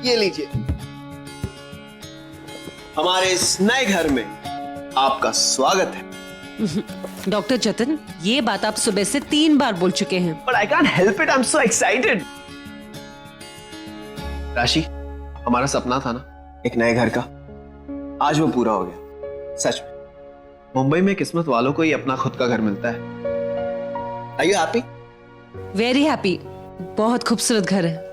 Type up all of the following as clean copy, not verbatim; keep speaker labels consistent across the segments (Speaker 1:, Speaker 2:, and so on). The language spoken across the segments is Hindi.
Speaker 1: ये लीजिए, हमारे इस नए घर में आपका स्वागत है।
Speaker 2: डॉक्टर जतिन, ये बात आप सुबह से 3 बार बोल चुके हैं।
Speaker 1: But I can't help it, I'm so excited. राशि, हमारा सपना था ना एक नए घर का, आज वो पूरा हो गया। सच में मुंबई में किस्मत वालों को ही अपना खुद का घर मिलता है। Are you happy?
Speaker 2: Very happy. बहुत खूबसूरत घर है।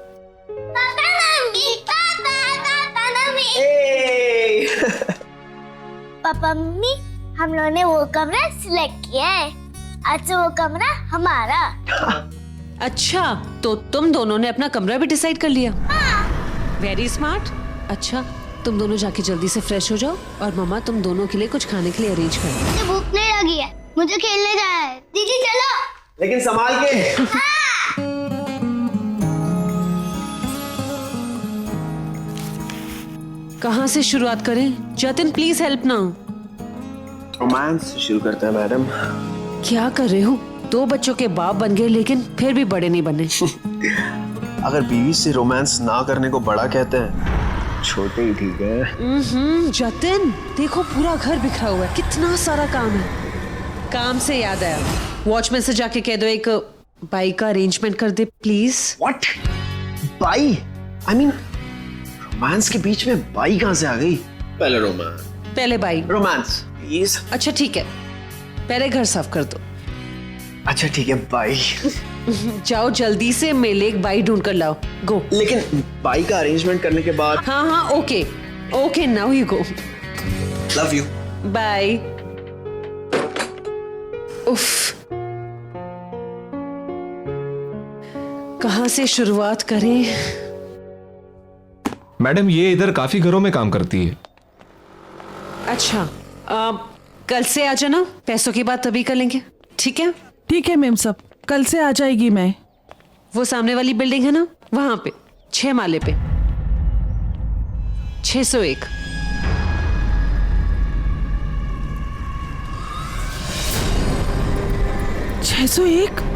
Speaker 1: Hey!
Speaker 3: पापा मम्मी, हम लोगों ने वो कमरा सिलेक्ट किया है। आज से वो कमरा हमारा।
Speaker 2: अच्छा, तो तुम दोनों ने अपना कमरा भी डिसाइड कर लिया? Very smart. अच्छा, तुम दोनों जाके जल्दी से फ्रेश हो जाओ और मम्मा तुम दोनों के लिए कुछ खाने के लिए अरेंज कर।
Speaker 3: मुझे भूख नहीं लगी है, मुझे खेलने जाना है। दीदी चलो।
Speaker 1: लेकिन संभाल के।
Speaker 2: कहाँ से शुरुआत करें? जतिन प्लीज हेल्प ना।
Speaker 1: रोमांस शुरू करते हैं मैडम।
Speaker 2: क्या कर रहे हो? 2 बच्चों के बाप बन गए लेकिन फिर भी बड़े नहीं बने।
Speaker 1: अगर बीवी से रोमांस ना करने को बड़ा कहते हैं, छोटे ही ठीक है।
Speaker 2: जतिन देखो, पूरा घर बिखरा हुआ है, कितना सारा काम है। काम से याद आया, वॉचमैन से जाके कह दो एक बाइक का अरेंजमेंट कर दे प्लीज।
Speaker 1: What? बाई? I mean, रोमांस के बीच में बाई कहाँ से आ गई? पहले रोमांस।
Speaker 2: पहले बाइक।
Speaker 1: Romance please.
Speaker 2: अच्छा ठीक है, पहले घर साफ कर दो।
Speaker 1: अच्छा ठीक है, बाई।
Speaker 2: जाओ जल्दी से, मेले एक बाइक ढूंढ कर लाओ। गो।
Speaker 1: लेकिन बाई का अरेंजमेंट करने के बाद।
Speaker 2: हाँ, okay okay, now you go.
Speaker 1: Love you.
Speaker 2: Bye. उफ, कहाँ से शुरुआत करें?
Speaker 4: मैडम, ये इधर काफी घरों में काम करती है।
Speaker 2: अच्छा, कल से आ जाना, पैसों की बात तभी कर लेंगे, ठीक है?
Speaker 5: ठीक है मैम साहब, कल से आ जाएगी मैं।
Speaker 2: वो सामने वाली बिल्डिंग है ना, वहां पे 6 माले पे 601।
Speaker 5: छह 601?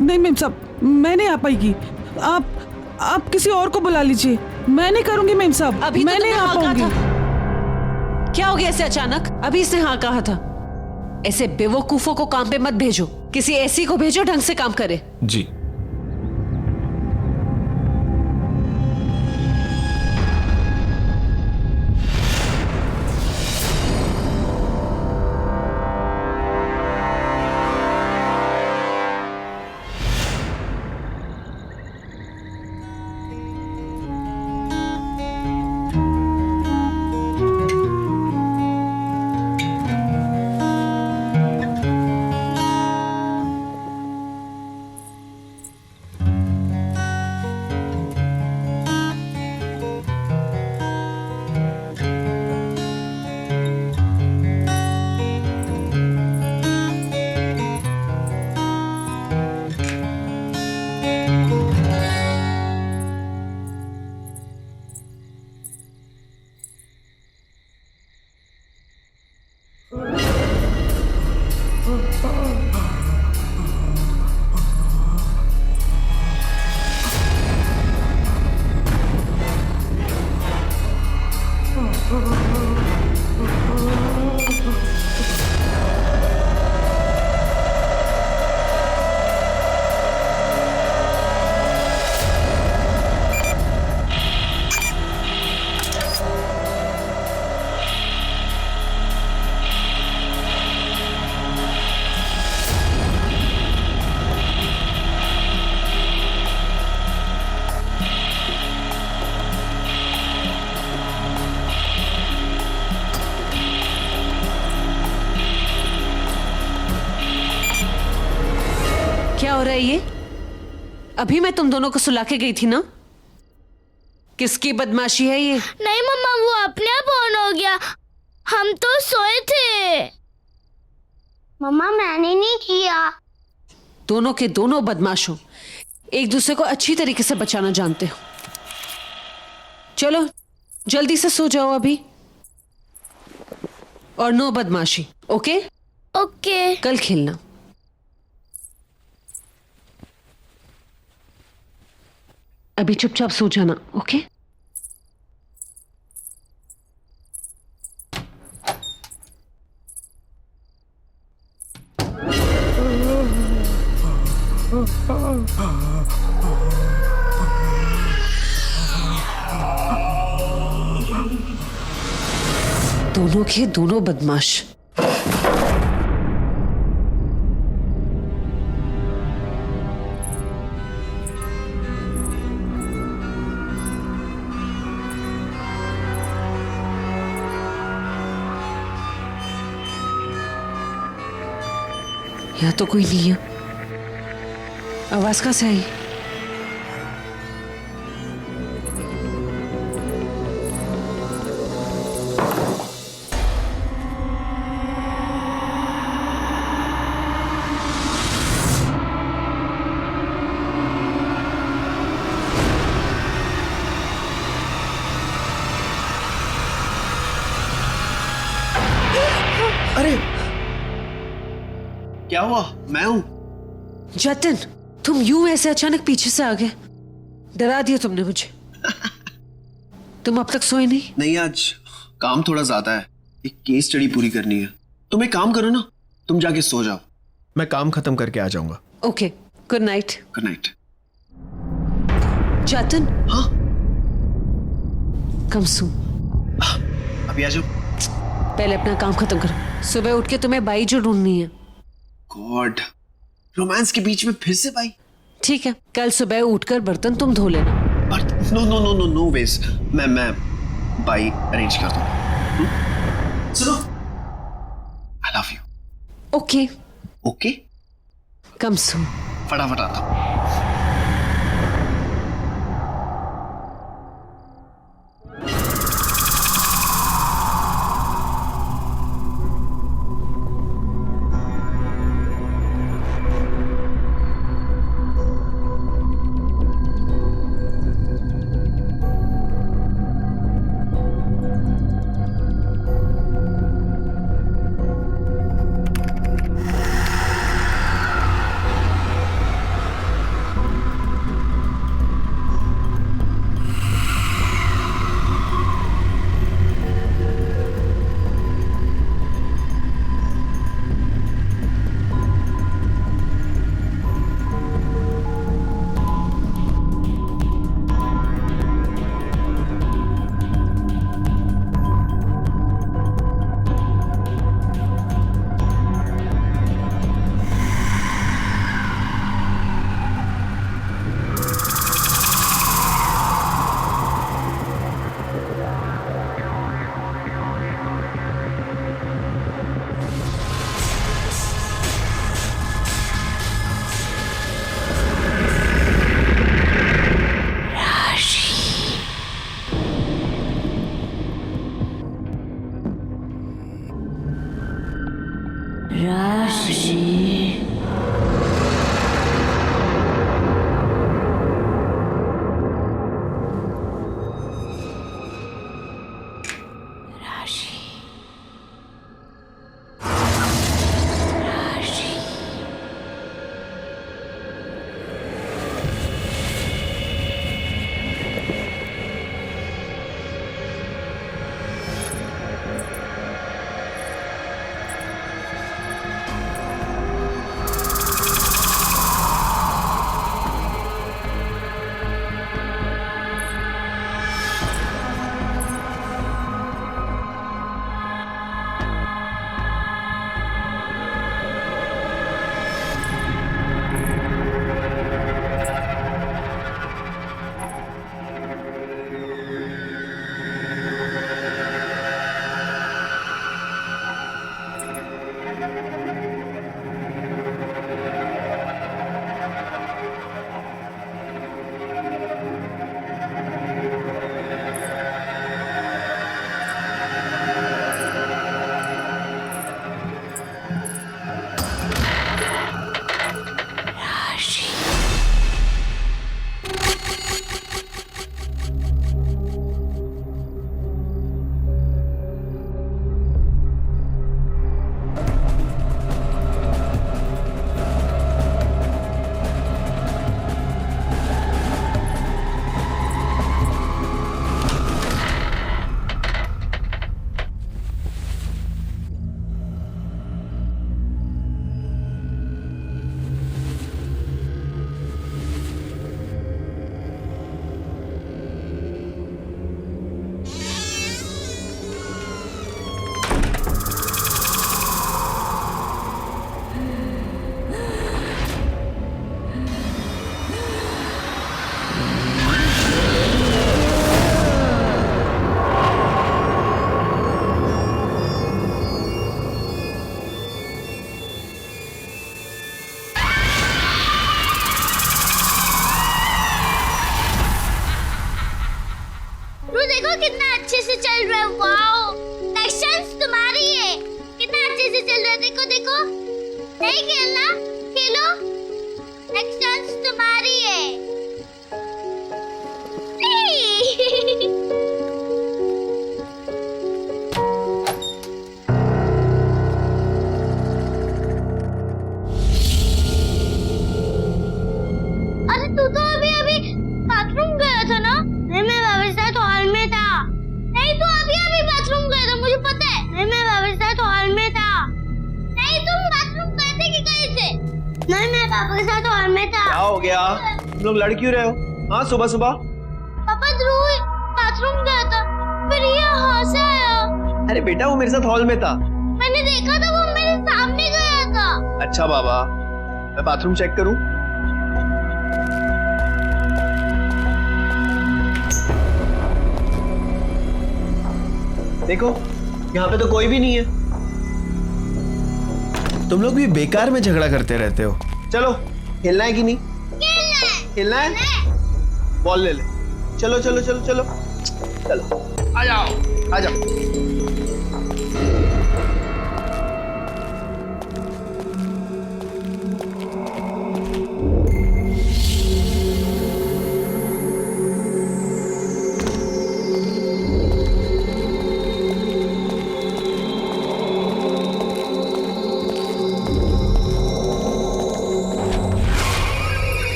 Speaker 5: नहीं मैम साहब, मैं नहीं आ पाएगी। आप किसी और को बुला लीजिए, मैं नहीं करूंगी मैम साहब।
Speaker 2: अभी तो
Speaker 5: मैं नहीं
Speaker 2: तुमने
Speaker 5: आ
Speaker 2: हाँ कहा
Speaker 5: पाऊंगी।
Speaker 2: था। क्या हो गया ऐसे अचानक? अभी इसने हाँ कहा था। ऐसे बेवकूफों को काम पे मत भेजो, किसी ऐसी को भेजो ढंग से काम करे।
Speaker 4: जी।
Speaker 2: क्या हो रहा है ये? अभी मैं तुम दोनों को सुला के गई थी ना। किसकी बदमाशी है ये?
Speaker 3: नहीं मम्मा, वो अपने आप ऑन हो गया, हम तो सोए थे। मम्मा मैंने नहीं किया।
Speaker 2: दोनों के दोनों बदमाश हो, एक दूसरे को अच्छी तरीके से बचाना जानते हो। चलो जल्दी से सो जाओ अभी, और नो बदमाशी, ओके?
Speaker 3: ओके।
Speaker 2: कल खेलना। अभी चुपचाप सो जाना, ओके? दोनों के दोनों बदमाश। यहाँ तो कोई नहीं है। आवाज कहाँ से आई?
Speaker 1: अरे क्या हुआ? मैं हूं।
Speaker 2: जतिन, तुम यूं ऐसे अचानक पीछे से आ गए, डरा दिया तुमने मुझे। तुम अब तक सोए नहीं?
Speaker 1: नहीं, आज काम थोड़ा ज्यादा है, एक केस स्टडी पूरी करनी है। तुम एक काम करो ना, तुम जाके सो जाओ, मैं काम खत्म करके आ जाऊंगा।
Speaker 2: Okay, good night.
Speaker 1: Good night.
Speaker 2: Jatin,
Speaker 1: हाँ
Speaker 2: कम सो।
Speaker 1: अभी आ जाओ।
Speaker 2: पहले अपना काम खत्म करो, सुबह उठ के तुम्हें बाई जो ढूंढनी है।
Speaker 1: गॉड, रोमांस के बीच में फिर से भाई।
Speaker 2: ठीक है, कल सुबह उठकर बर्तन तुम धो लेना।
Speaker 1: No no no no no वेज, मैं बाई अरेंज कर दूं। सुनो, I love you.
Speaker 2: Okay
Speaker 1: okay,
Speaker 2: come so.
Speaker 1: फटाफट आता हूं।
Speaker 3: कितना अच्छे से चल रहा है। वाओ, नेक्स्ट चांस तुम्हारी है। कितना अच्छे से चल रहा है, देखो देखो। नहीं खेलना, खेलो। नेक्स्ट चांस तुम्हारी है। अरे तू तो अभी अभी बाथरूम गया था ना? नहीं, मैं बाबा साथ हॉल में था। नहीं, तू अभी अभी बाथरूम गया था, मुझे पता है। नहीं, मैं बाबा साथ हॉल में था। नहीं, तुम बाथरूम गए थे कि गए थे? नहीं, मैं पापा के साथ हॉल में था।
Speaker 1: क्या हो गया? तुम लोग लड़ क्यों रहे हो? हाँ, सुबह सुबह।
Speaker 3: पापा ध्रुव बाथरूम गया था, फिर ये यहाँ से आया।
Speaker 1: अरे बेटा, वो मेरे साथ हॉल में था।
Speaker 3: मैंने देखा था, वो मेरे सामने गया था।
Speaker 1: अच्छा बाबा, मैं बाथरूम चेक करूं? देखो, यहाँ पे तो कोई भी नहीं है। तुम लोग भी बेकार में झगड़ा करते रहते हो। चलो, खेलना है कि नहीं? खेलना है? बॉल ले ले। चलो चलो चलो चलो चलो, आ जाओ आ जाओ।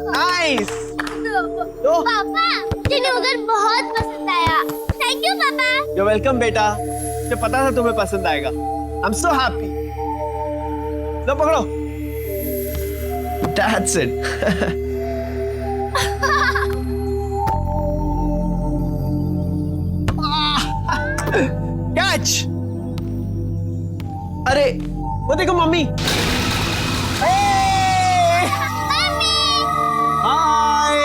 Speaker 1: नाइस।
Speaker 3: पापा, मुझे उधर बहुत पसंद आया। थैंक यू पापा।
Speaker 1: यू वेलकम बेटा, मुझे पता था तुम्हें पसंद आएगा। I am so happy. लो पकड़ो। That's it. कैच। अरे वो देखो मम्मी। हाय,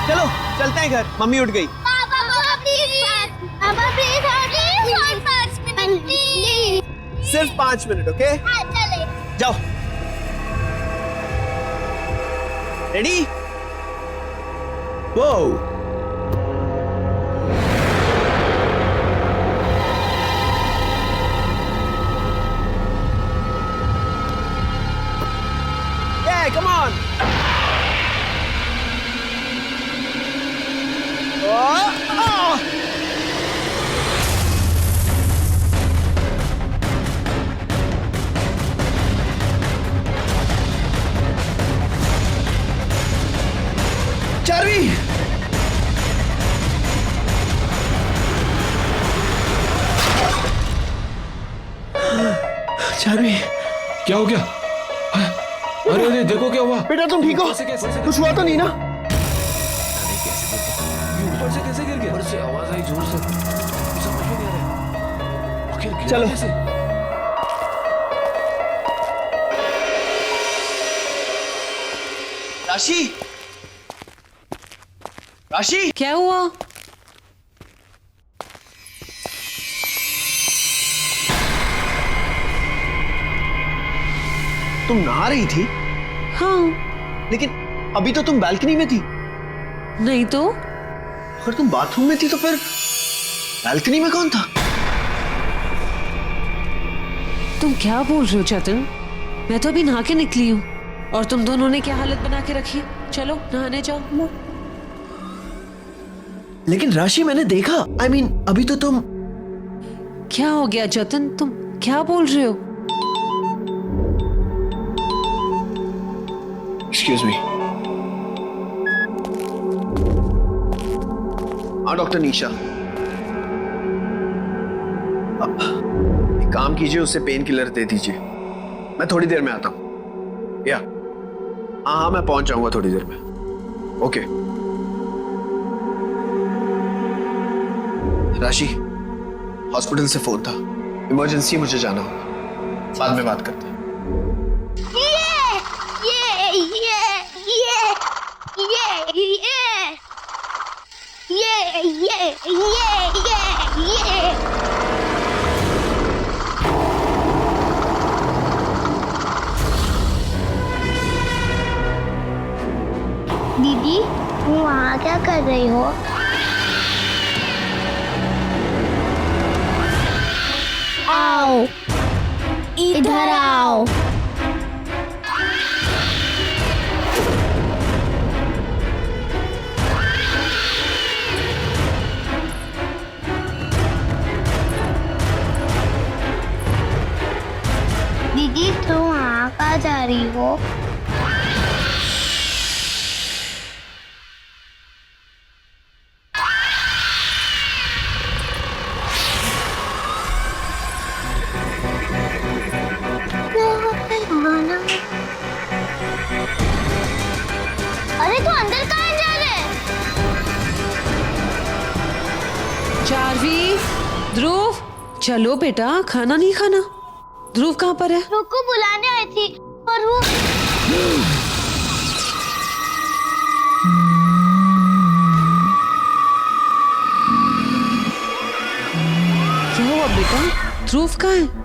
Speaker 1: चलो चलते हैं घर, मम्मी उठ गई।
Speaker 3: पापा प्लीज और 5 मिनट प्लीज।
Speaker 1: सिर्फ 5 मिनट, ओके?
Speaker 3: हाँ, चले।
Speaker 1: जाओ। रेडी? वो come on. Oh. Charvi, Charvi,
Speaker 4: क्या हो गया? अरे अरे देखो क्या हुआ।
Speaker 1: बेटा तुम ठीक हो?
Speaker 4: कैसे
Speaker 1: कुछ हुआ तो नहीं ना?
Speaker 4: ऊपर से कैसे गिर गया? ऊपर से आवाज आई जोर से, समझ में नहीं आ रहा। आखिर गिरा
Speaker 1: चलो।
Speaker 4: कैसे?
Speaker 1: राशि, राशि,
Speaker 2: क्या हुआ?
Speaker 1: तुम नहा रही थी?
Speaker 2: हाँ।
Speaker 1: लेकिन अभी तो तुम बालकनी में थी।
Speaker 2: नहीं तो?
Speaker 1: अगर तुम बाथरूम में थी तो फिर बालकनी में कौन था?
Speaker 2: तुम क्या बोल रहे हो चेतन? मैं तो अभी नहा के निकली हूँ और तुम दोनों ने क्या हालत बना के रखी है। चलो नहाने जाओ।
Speaker 1: लेकिन राशि, मैंने देखा। I mean, अभी तो तुम।
Speaker 2: क्या हो गया जतन, तुम क्या बोल रहे हो?
Speaker 1: Excuse me. हाँ डॉक्टर निशा, एक काम कीजिए, उसे पेन किलर दे दीजिए। मैं थोड़ी देर में आता हूँ। या हाँ, मैं पहुंच जाऊंगा थोड़ी देर में। ओके। राशि, हॉस्पिटल से फोन था, इमरजेंसी, मुझे जाना होगा। बाद में बात करते हैं।
Speaker 3: क्या कर रही हो? आओ, इधर आओ। दीदी तुम वहाँ कहाँ जा रही हो? अरे तू अंदर कहाँ जा रहे?
Speaker 2: चार्वी, ध्रुव, चलो बेटा, खाना नहीं खाना? ध्रुव कहाँ पर है?
Speaker 3: रुको बुलाने आई थी पर वो
Speaker 2: क्या हुआ बेटा? ध्रुव कहाँ है?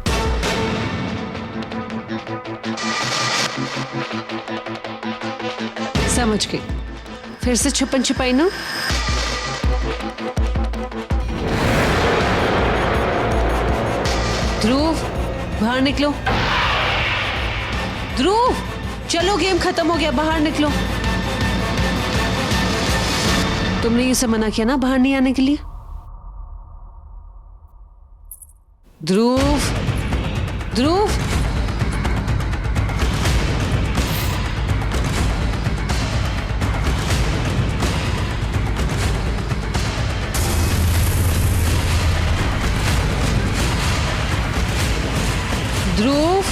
Speaker 2: समझ गई, फिर से छुपन छुपाई ना? ध्रुव, बाहर निकलो। ध्रुव, चलो, गेम खत्म हो गया, बाहर निकलो। तुमने ये सब मना किया ना बाहर नहीं आने के लिए? ध्रुव, ध्रुव, ध्रुव,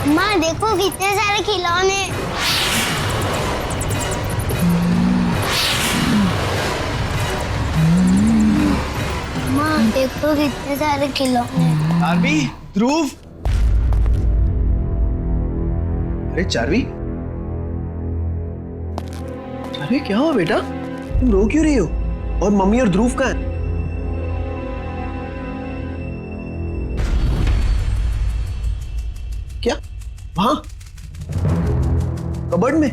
Speaker 3: माँ देखो कितने सारे खिलौने। माँ देखो कितने सारे खिलौने।
Speaker 1: चार्वी, ध्रुव। अरे चार्वी, चार्वी क्या हुआ बेटा? तुम रो क्यों रही हो? और मम्मी और ध्रुव कहाँ हैं? क्या? वहां कबर्ड में?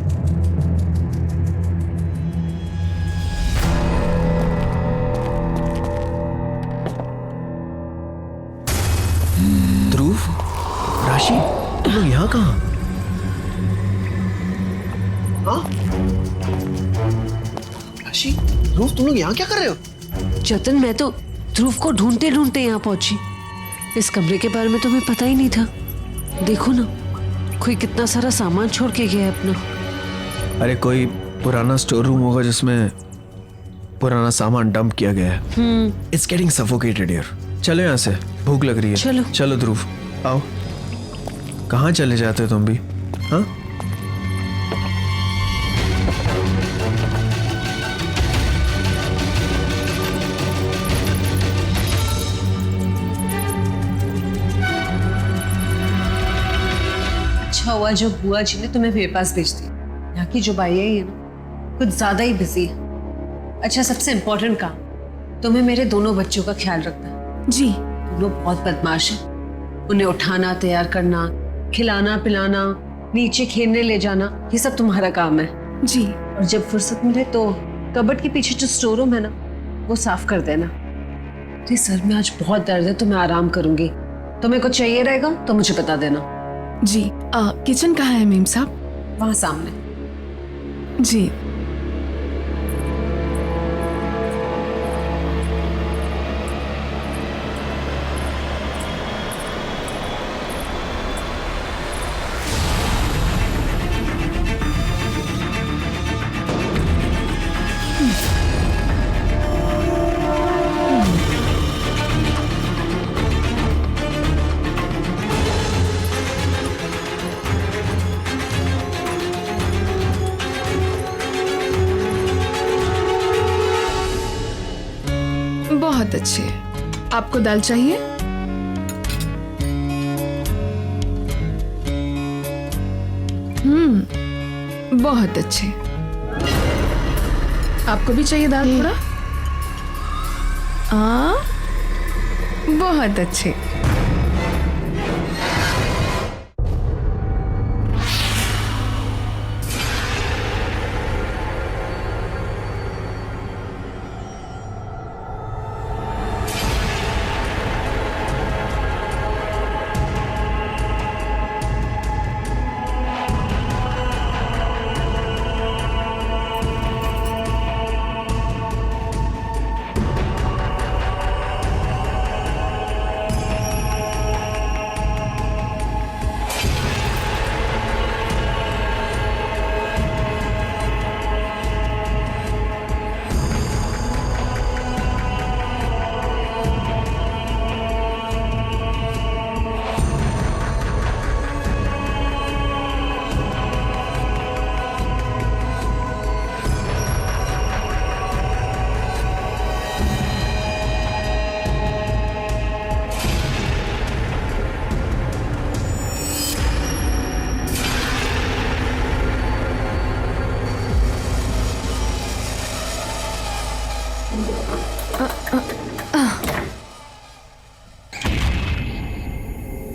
Speaker 1: ध्रुव, राशि, तुम लोग यहाँ कहाँ? हाँ? राशि, ध्रुव, तुम लोग यहाँ क्या कर रहे हो?
Speaker 2: जतन, मैं तो ध्रुव को ढूंढते ढूंढते यहाँ पहुंची। इस कमरे के बारे में तुम्हें पता ही नहीं था। देखो ना, कोई कितना सारा सामान छोड़ के गया है अपना।
Speaker 1: अरे कोई पुराना स्टोर रूम होगा जिसमें पुराना सामान डंप किया गया है। It's getting suffocated here. चलो यहाँ से, भूख लग रही है।
Speaker 2: चलो।
Speaker 1: चलो ध्रुव, आओ। कहाँ चले जाते हो तुम भी? हाँ?
Speaker 2: अच्छा हुआ जो बुआ जी ने तुम्हें मेरे पास भेज दी। यहाँ की जो बाई है ये ना कुछ ज्यादा ही बिजी है। अच्छा, सबसे इम्पोर्टेंट काम, तुम्हें मेरे दोनों बच्चों का ख्याल रखना है।
Speaker 5: जी।
Speaker 2: दोनों बहुत बदमाश हैं। उन्हें उठाना, तैयार करना, खिलाना पिलाना, नीचे खेलने ले जाना, ये सब तुम्हारा काम है।
Speaker 5: जी।
Speaker 2: और जब फुर्सत मिले तो कबर्ड के पीछे जो स्टोर रूम है ना, वो साफ कर देना। तो सर में आज बहुत दर्द है तो मैं आराम करूंगी। तुम्हें कुछ चाहिए रहेगा तो मुझे बता देना।
Speaker 5: जी। किचन कहाँ है मेम साहब?
Speaker 2: वहां सामने।
Speaker 5: जी।
Speaker 6: बहुत अच्छे। आपको दाल चाहिए? बहुत अच्छे। आपको भी चाहिए दाल थोड़ा? बहुत अच्छे।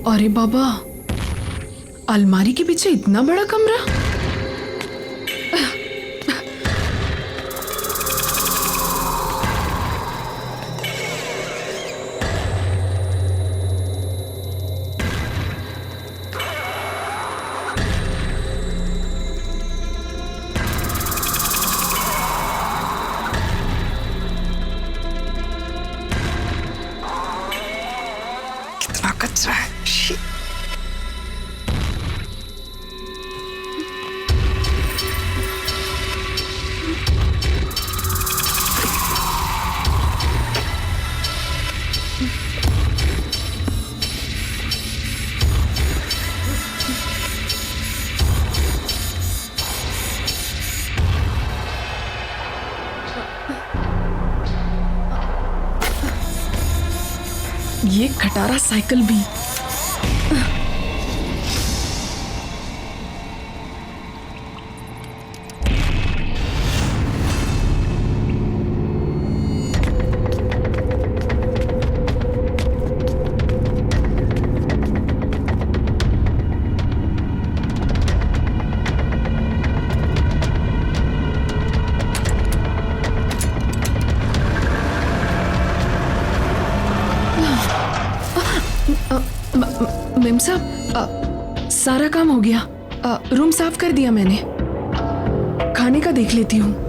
Speaker 6: अरे बाबा, अलमारी के पीछे इतना बड़ा कमरा? कितना कचरा है। Shit. ये खटारा साइकिल भी। मेम साहब, सारा काम हो गया। रूम साफ कर दिया मैंने। खाने का देख लेती हूँ।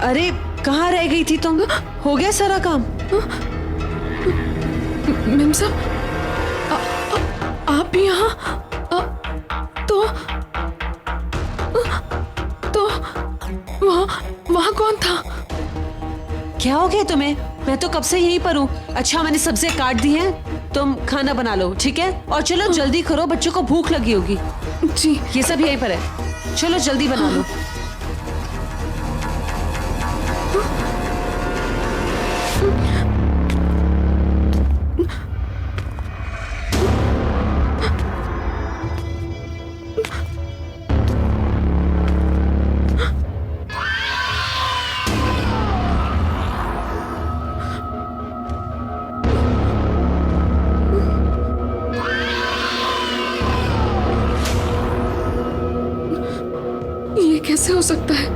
Speaker 2: अरे कहाँ रह गई थी तुम? हो गया सारा काम?
Speaker 6: मेम साहब, आप यहाँ? तो वहाँ कौन था?
Speaker 2: क्या हो गया तुम्हें? मैं तो कब से यहीं पर हूँ। अच्छा, मैंने सब्जियां काट दी हैं, तुम खाना बना लो, ठीक है? और चलो जल्दी करो, बच्चों को भूख लगी होगी।
Speaker 6: जी।
Speaker 2: ये सब यहीं पर है, चलो जल्दी बना लो।
Speaker 6: ये कैसे हो सकता है?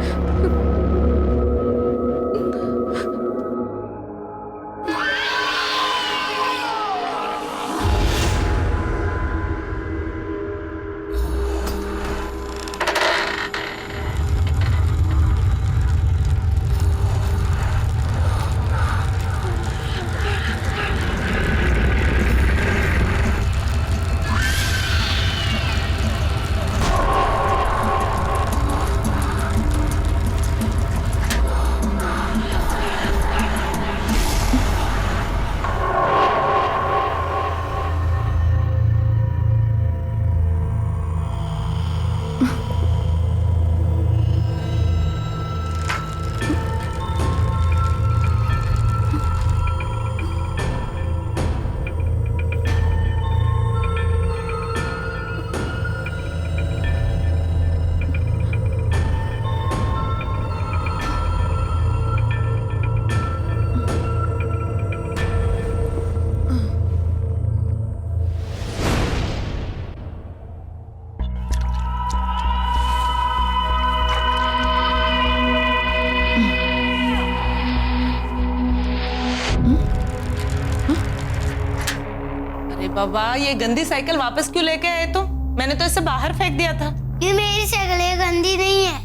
Speaker 7: अरे बाबा, ये गंदी साइकिल वापस क्यों लेके आए तुम? मैंने तो इसे बाहर फेंक दिया था।
Speaker 3: ये मेरी साइकिल है, गंदी नहीं है।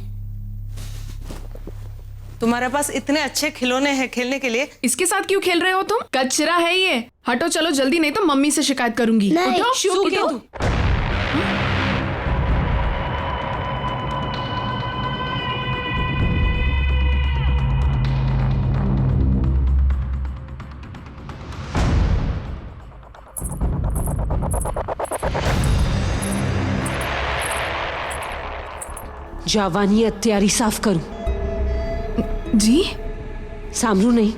Speaker 7: तुम्हारे पास इतने अच्छे खिलौने हैं खेलने के लिए।
Speaker 6: इसके साथ क्यों खेल रहे हो तुम? कचरा है ये। हटो चलो जल्दी, नहीं तो मम्मी से शिकायत करूंगी।
Speaker 3: नहीं।
Speaker 6: उठो,
Speaker 2: सुकेतु,
Speaker 6: उठो।
Speaker 2: जावानी तैयारी साफ करूं।
Speaker 6: जी
Speaker 2: सामरू नहीं,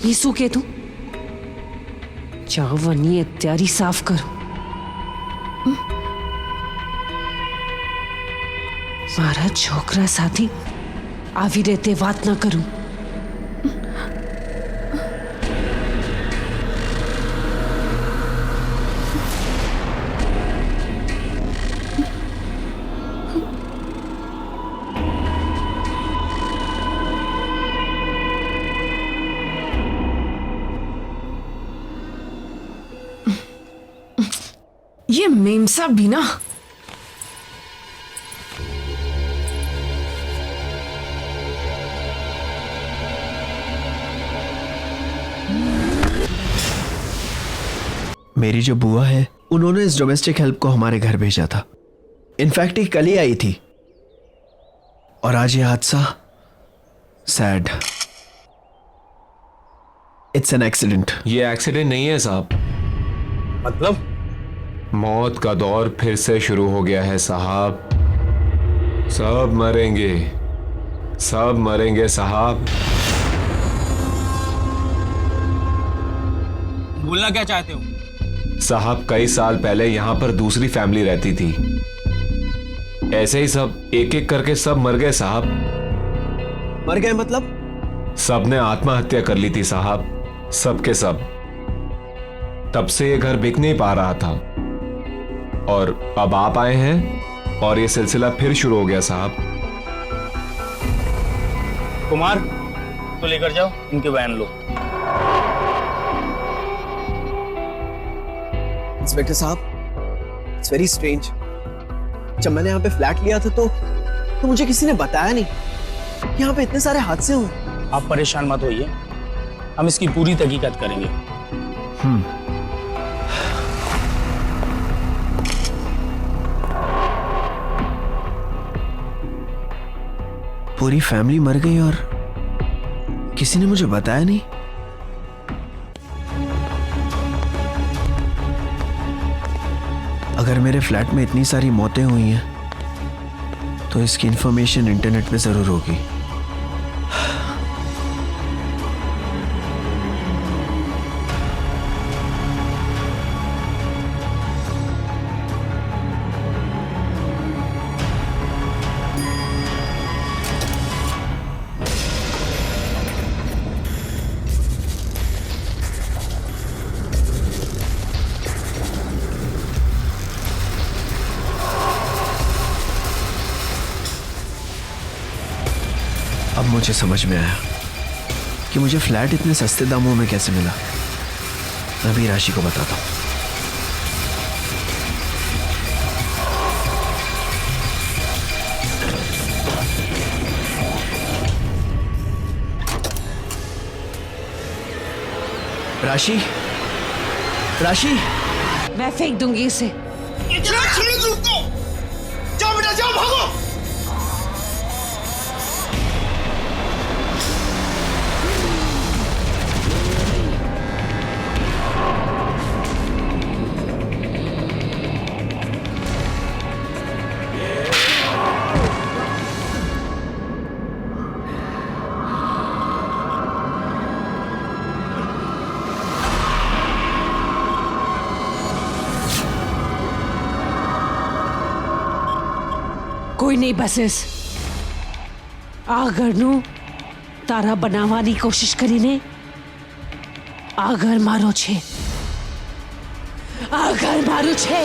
Speaker 2: मीसू के तू जावानी तैयारी साफ करूं। मारा छोकरा साथी आवी रहते बात ना करूं।
Speaker 6: ये मेमसा भी ना।
Speaker 1: मेरी जो बुआ है, उन्होंने इस डोमेस्टिक हेल्प को हमारे घर भेजा था। इनफैक्ट ये कल ही आई थी और आज ये हादसा। सैड। It's an accident.
Speaker 4: ये एक्सीडेंट नहीं है साहब।
Speaker 8: मतलब?
Speaker 4: मौत का दौर फिर से शुरू हो गया है साहब। सब मरेंगे, सब मरेंगे साहब।
Speaker 8: बोलना क्या चाहते हो?
Speaker 4: साहब, कई साल पहले यहां पर दूसरी फैमिली रहती थी। ऐसे ही सब एक एक करके सब मर गए साहब।
Speaker 1: मर गए मतलब?
Speaker 4: सबने आत्महत्या कर ली थी साहब, सबके सब। तब से ये घर बिक नहीं पा रहा था और अब आप आए हैं और ये सिलसिला फिर शुरू हो गया साहब।
Speaker 8: कुमार, तो लेकर जाओ, इनके बयान लो।
Speaker 1: इंस्पेक्टर साहब, इट्स वेरी स्ट्रेंज। जब मैंने यहाँ पे फ्लैट लिया था तो मुझे किसी ने बताया नहीं कि यहाँ पे इतने सारे हादसे हुए।
Speaker 8: आप परेशान मत होइए, हम इसकी पूरी तहकीकात करेंगे।
Speaker 1: पूरी फैमिली मर गई और किसी ने मुझे बताया नहीं। अगर मेरे फ्लैट में इतनी सारी मौतें हुई हैं तो इसकी इंफॉर्मेशन इंटरनेट पे जरूर होगी। अब मुझे समझ में आया कि मुझे फ्लैट इतने सस्ते दामों में कैसे मिला। मैं भी राशि को बताता हूँ। राशि, राशि,
Speaker 2: मैं फेंक दूंगी इसे।
Speaker 1: जाओ बेटा, जाओ, भागो।
Speaker 2: કોઈ નહીં બસીસ આ ઘરનું તારા બનાવવાની કોશિશ કરીને આ ઘર મારો છે, આ ઘર મારું છે।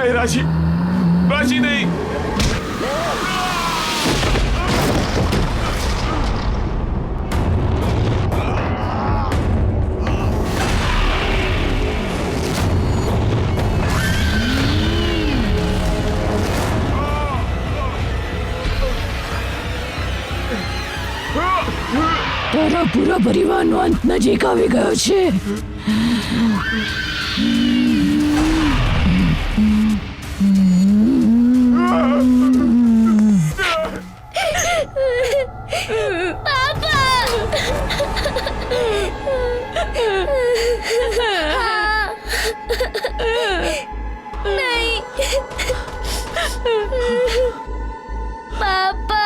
Speaker 4: नहीं राशि, राशि नहीं।
Speaker 6: તારા પૂરા પરિવારનો અંત નજીક આવી ગયો છે.
Speaker 3: नहीं पापा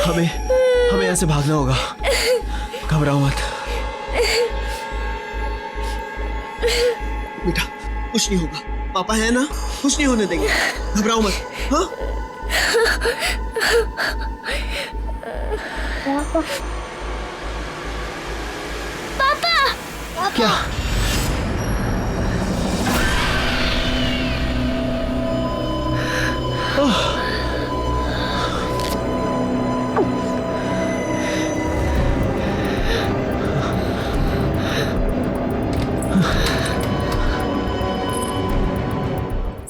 Speaker 1: हमें हमें यहाँ से भागना होगा, घबराओ मत बेटा, कुछ नहीं होगा, पापा है ना, कुछ नहीं होने देंगे, घबराओ मत। हाँ
Speaker 3: पापा
Speaker 1: क्या?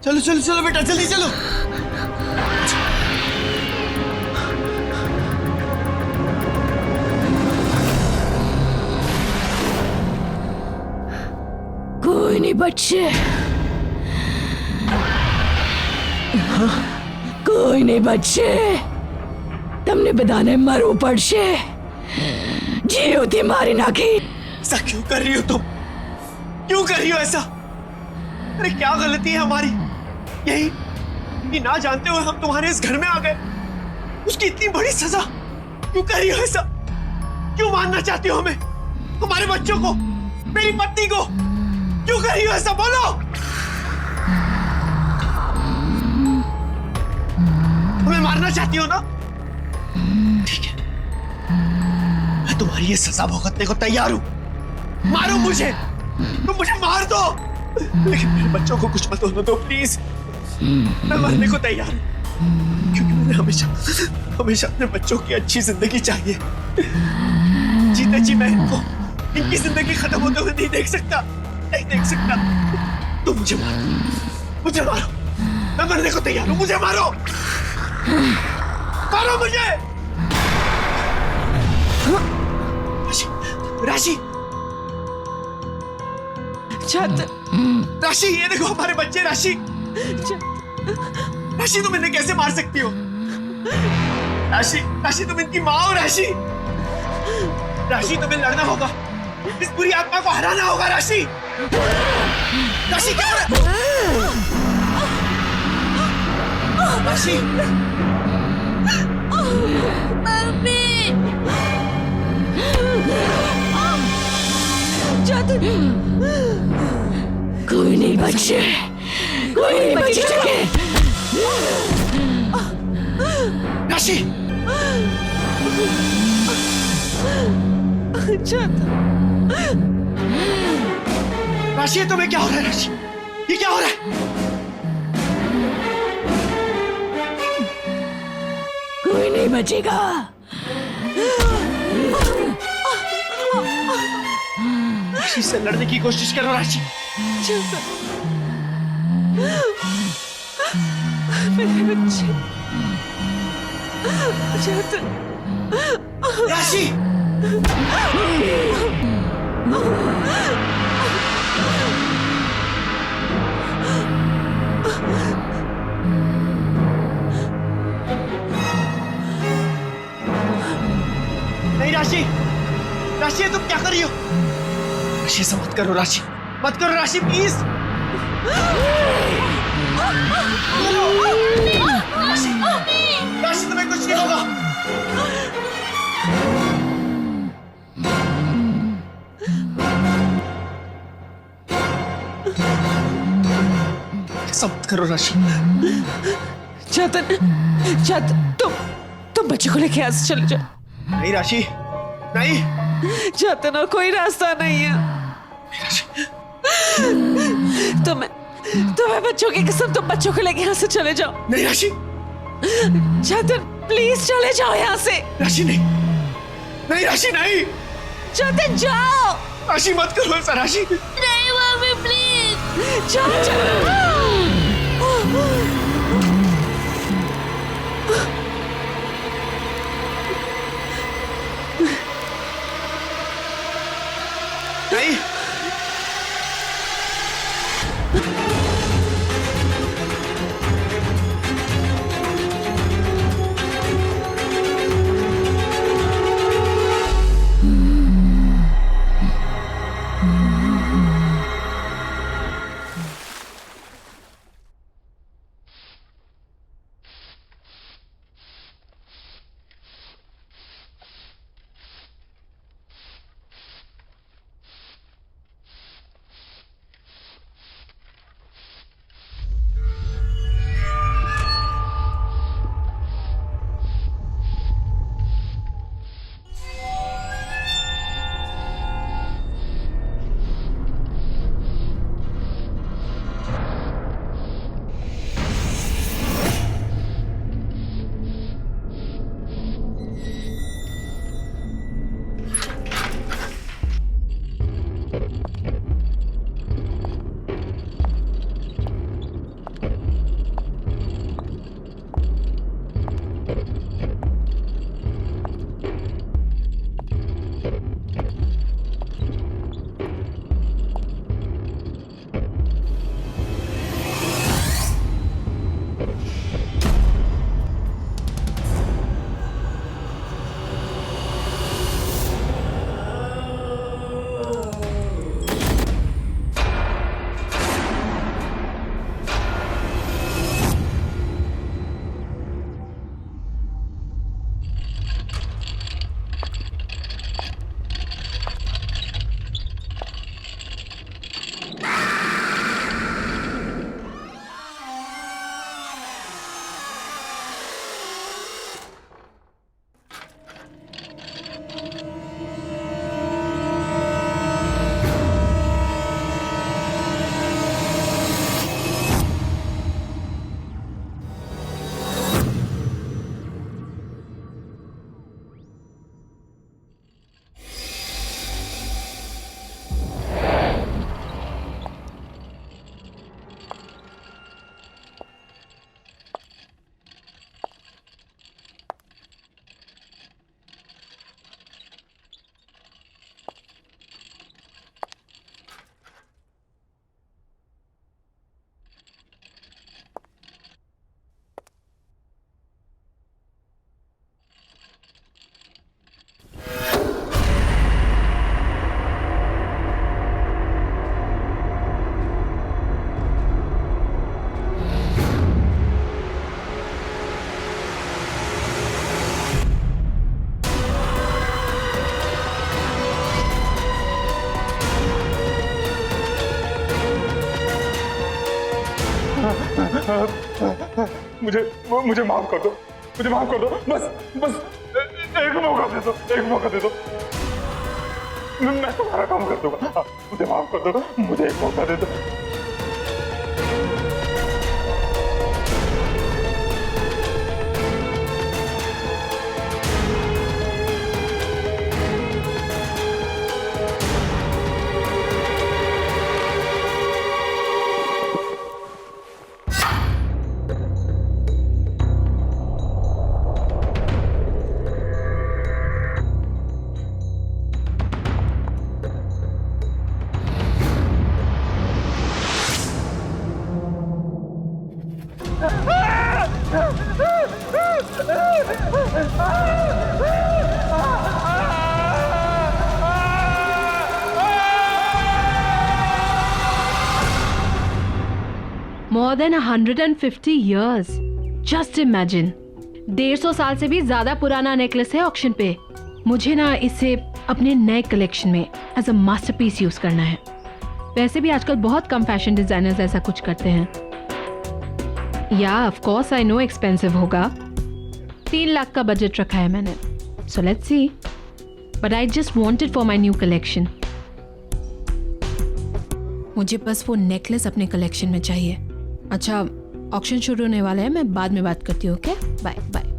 Speaker 1: चलो चलो चलो बेटा, जल्दी चलो।
Speaker 6: કોઈ નહીં બચશે. કોઈ નહીં બચશે. તમને બધાને મરવું પડશે. જીવથી મારી નાખી.
Speaker 1: ऐसा क्यों कर रही हो तुम? क्यों कर रही हो ऐसा? अरे क्या गलती है हमारी? यही कि ना जानते हुए हम तुम्हारे इस घर में आ गए, उसकी इतनी बड़ी सजा क्यों कर रही हो ऐसा? क्यों मारना चाहती हो हमें, हमारे बच्चों को, मेरी पत्नी को? क्यों कर रही हो ऐसा, बोलो? हमें मारना चाहती हो ना? ठीक है, मैं तुम्हारी ये सजा भुगतने को तैयार हूं। मारो मुझे, तुम मुझे मार दो, लेकिन मेरे बच्चों को कुछ मत होने दो प्लीज। मैं मरने को तैयार हूं, क्योंकि मुझे हमेशा हमेशा अपने बच्चों की अच्छी जिंदगी चाहिए। जीते जी मैं इनकी जिंदगी खत्म होते हुए नहीं देख सकता, नहीं देख सकता। तुम मुझे मारो, मुझे मारो, मैं मरने को तैयार हूं, मुझे मारो, मारो मुझे। राशि, राशि, राशि, ये देखो हमारे बच्चे। राशि, राशि तुम इन्हें कैसे मार सकती हो? राशि, राशि तुम इनकी माँ हो। राशि, राशि तुम्हें लड़ना होगा, इस बुरी आत्मा को हराना होगा। राशि, राशि क्या हो रहा है? राशि,
Speaker 3: मम्मी
Speaker 6: કોઈ નહીં બચશે. કોઈ નહીં બચી શકે.
Speaker 1: राशि, राशि ये तुम्हें क्या हो रहा है? राशि, ये क्या हो रहा है?
Speaker 6: કોઈ નહીં બચેગા.
Speaker 1: राशि से लड़ने की कोशिश करो। राशि,
Speaker 2: मेरे बच्चे,
Speaker 1: राशि, नहीं राशि, राशि तुम क्या कर रही हो? राशि ऐसा मत करो। राशि मत करो। राशि प्लीज। राशि, राशि तुम्हें कुछ नहीं होगा। ऐसा मत करो राशि।
Speaker 2: चेतन, तुम बच्चे को लेके आज चले जाओ।
Speaker 1: नहीं राशि, नहीं।
Speaker 2: चेतन, और कोई रास्ता नहीं है। तुम्हें बच्चों की कसम, तुम बच्चों को लेके यहाँ से चले जाओ।
Speaker 1: नहीं राशि,
Speaker 2: जतिन प्लीज चले जाओ यहाँ से।
Speaker 1: राशि नहीं, नहीं राशि नहीं,
Speaker 2: जतिन जाओ।
Speaker 1: राशि मत करो ऐसा राशि।
Speaker 3: नहीं मम्मी प्लीज।
Speaker 2: जाओ जाओ।
Speaker 1: नहीं,
Speaker 9: मुझे माफ कर दो, मुझे माफ कर दो, बस बस एक मौका दे दो, एक मौका दे दो, मैं तुम्हारा काम कर दूंगा। मुझे माफ कर दो, मुझे एक मौका दे दो।
Speaker 10: More than 150 years. Just imagine. 150 साल से भी ज्यादा पुराना नेकलेस है ऑक्शन पे। मुझे ना इसे अपने नए कलेक्शन में एज अ मास्टरपीस यूज करना है। वैसे भी आजकल बहुत कम फैशन डिजाइनर्स ऐसा कुछ करते हैं। या of course I know expensive होगा। 3 लाख का बजट रखा है मैंने। So let's see. But I just wanted for my new collection. मुझे बस वो नेकलेस अपने कलेक्शन में चाहिए। अच्छा, ऑक्शन शुरू होने वाला है, मैं बाद में बात करती हूँ। Okay, bye bye.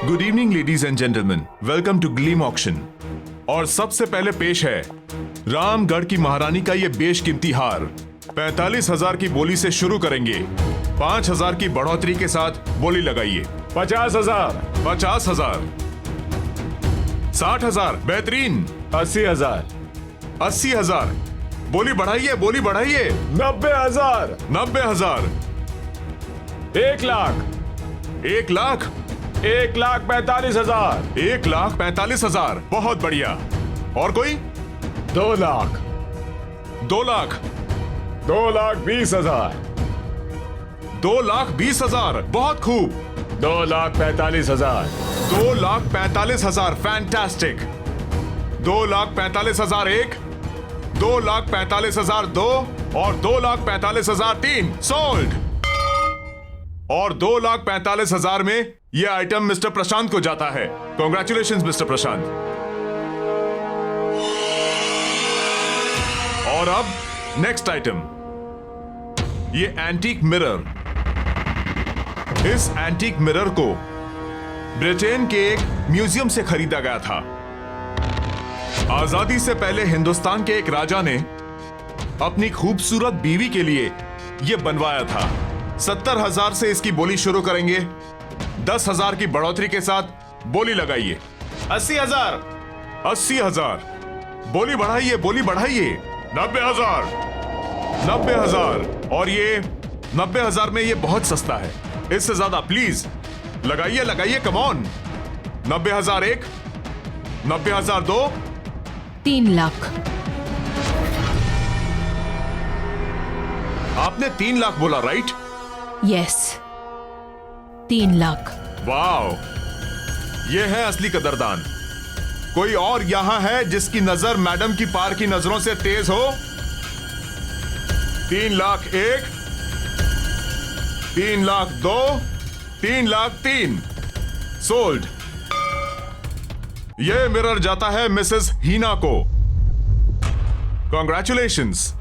Speaker 4: Good evening ladies and gentleman, welcome to Gleam auction. और सबसे पहले पेश है रामगढ़ की महारानी का ये बेशकीमती हार। 45,000 की बोली से शुरू करेंगे। 5,000 की बढ़ोतरी के साथ बोली लगाइए।
Speaker 9: 50,000,
Speaker 4: 50,000, 60,000, बेहतरीन।
Speaker 9: 80,000,
Speaker 4: 80,000, बोली बढ़ाइए, बोली बढ़ाइए।
Speaker 9: 90,000,
Speaker 4: 90,000,
Speaker 9: 1 लाख,
Speaker 4: 1 लाख,
Speaker 9: 1,45,000,
Speaker 4: 1,45,000, बहुत बढ़िया। और कोई?
Speaker 9: 2 लाख,
Speaker 4: 2 लाख,
Speaker 9: 2,20,000,
Speaker 4: 2,20,000, बहुत खूब।
Speaker 9: 2,45,000,
Speaker 4: 2,45,000, फैंटास्टिक। 2,45,000 1, 2,45,000 2 और 2,45,000 3, सोल्ड। और 2,45,000 में यह आइटम मिस्टर प्रशांत को जाता है। कॉन्ग्रेचुलेशंस मिस्टर प्रशांत। और अब नेक्स्ट आइटम, ये एंटीक मिरर। इस एंटीक मिरर को ब्रिटेन के एक म्यूजियम से खरीदा गया था। आजादी से पहले हिंदुस्तान के एक राजा ने अपनी खूबसूरत बीवी के लिए यह बनवाया था। 70,000 से इसकी बोली शुरू करेंगे। 10,000 की बढ़ोतरी के साथ बोली लगाइए।
Speaker 1: 80,000,
Speaker 4: 80,000, बोली बढ़ाइए, बोली बढ़ाइए। 90,000, 90,000, और ये 90,000 में ये बहुत सस्ता है। इससे ज्यादा प्लीज लगाइए, लगाइए, कम ऑन। 90,000 1, 90,000 2,
Speaker 10: 3 लाख।
Speaker 4: आपने 3 लाख बोला, राइट?
Speaker 10: यस, 3 लाख।
Speaker 4: वाओ, ये है असली कदरदान। कोई और यहां है जिसकी नजर मैडम की पार की नजरों से तेज हो? 3 लाख 1, 3 लाख 2, 3 लाख 3, सोल्ड। ये मिरर जाता है मिसेस हीना को। कॉन्ग्रेचुलेशंस।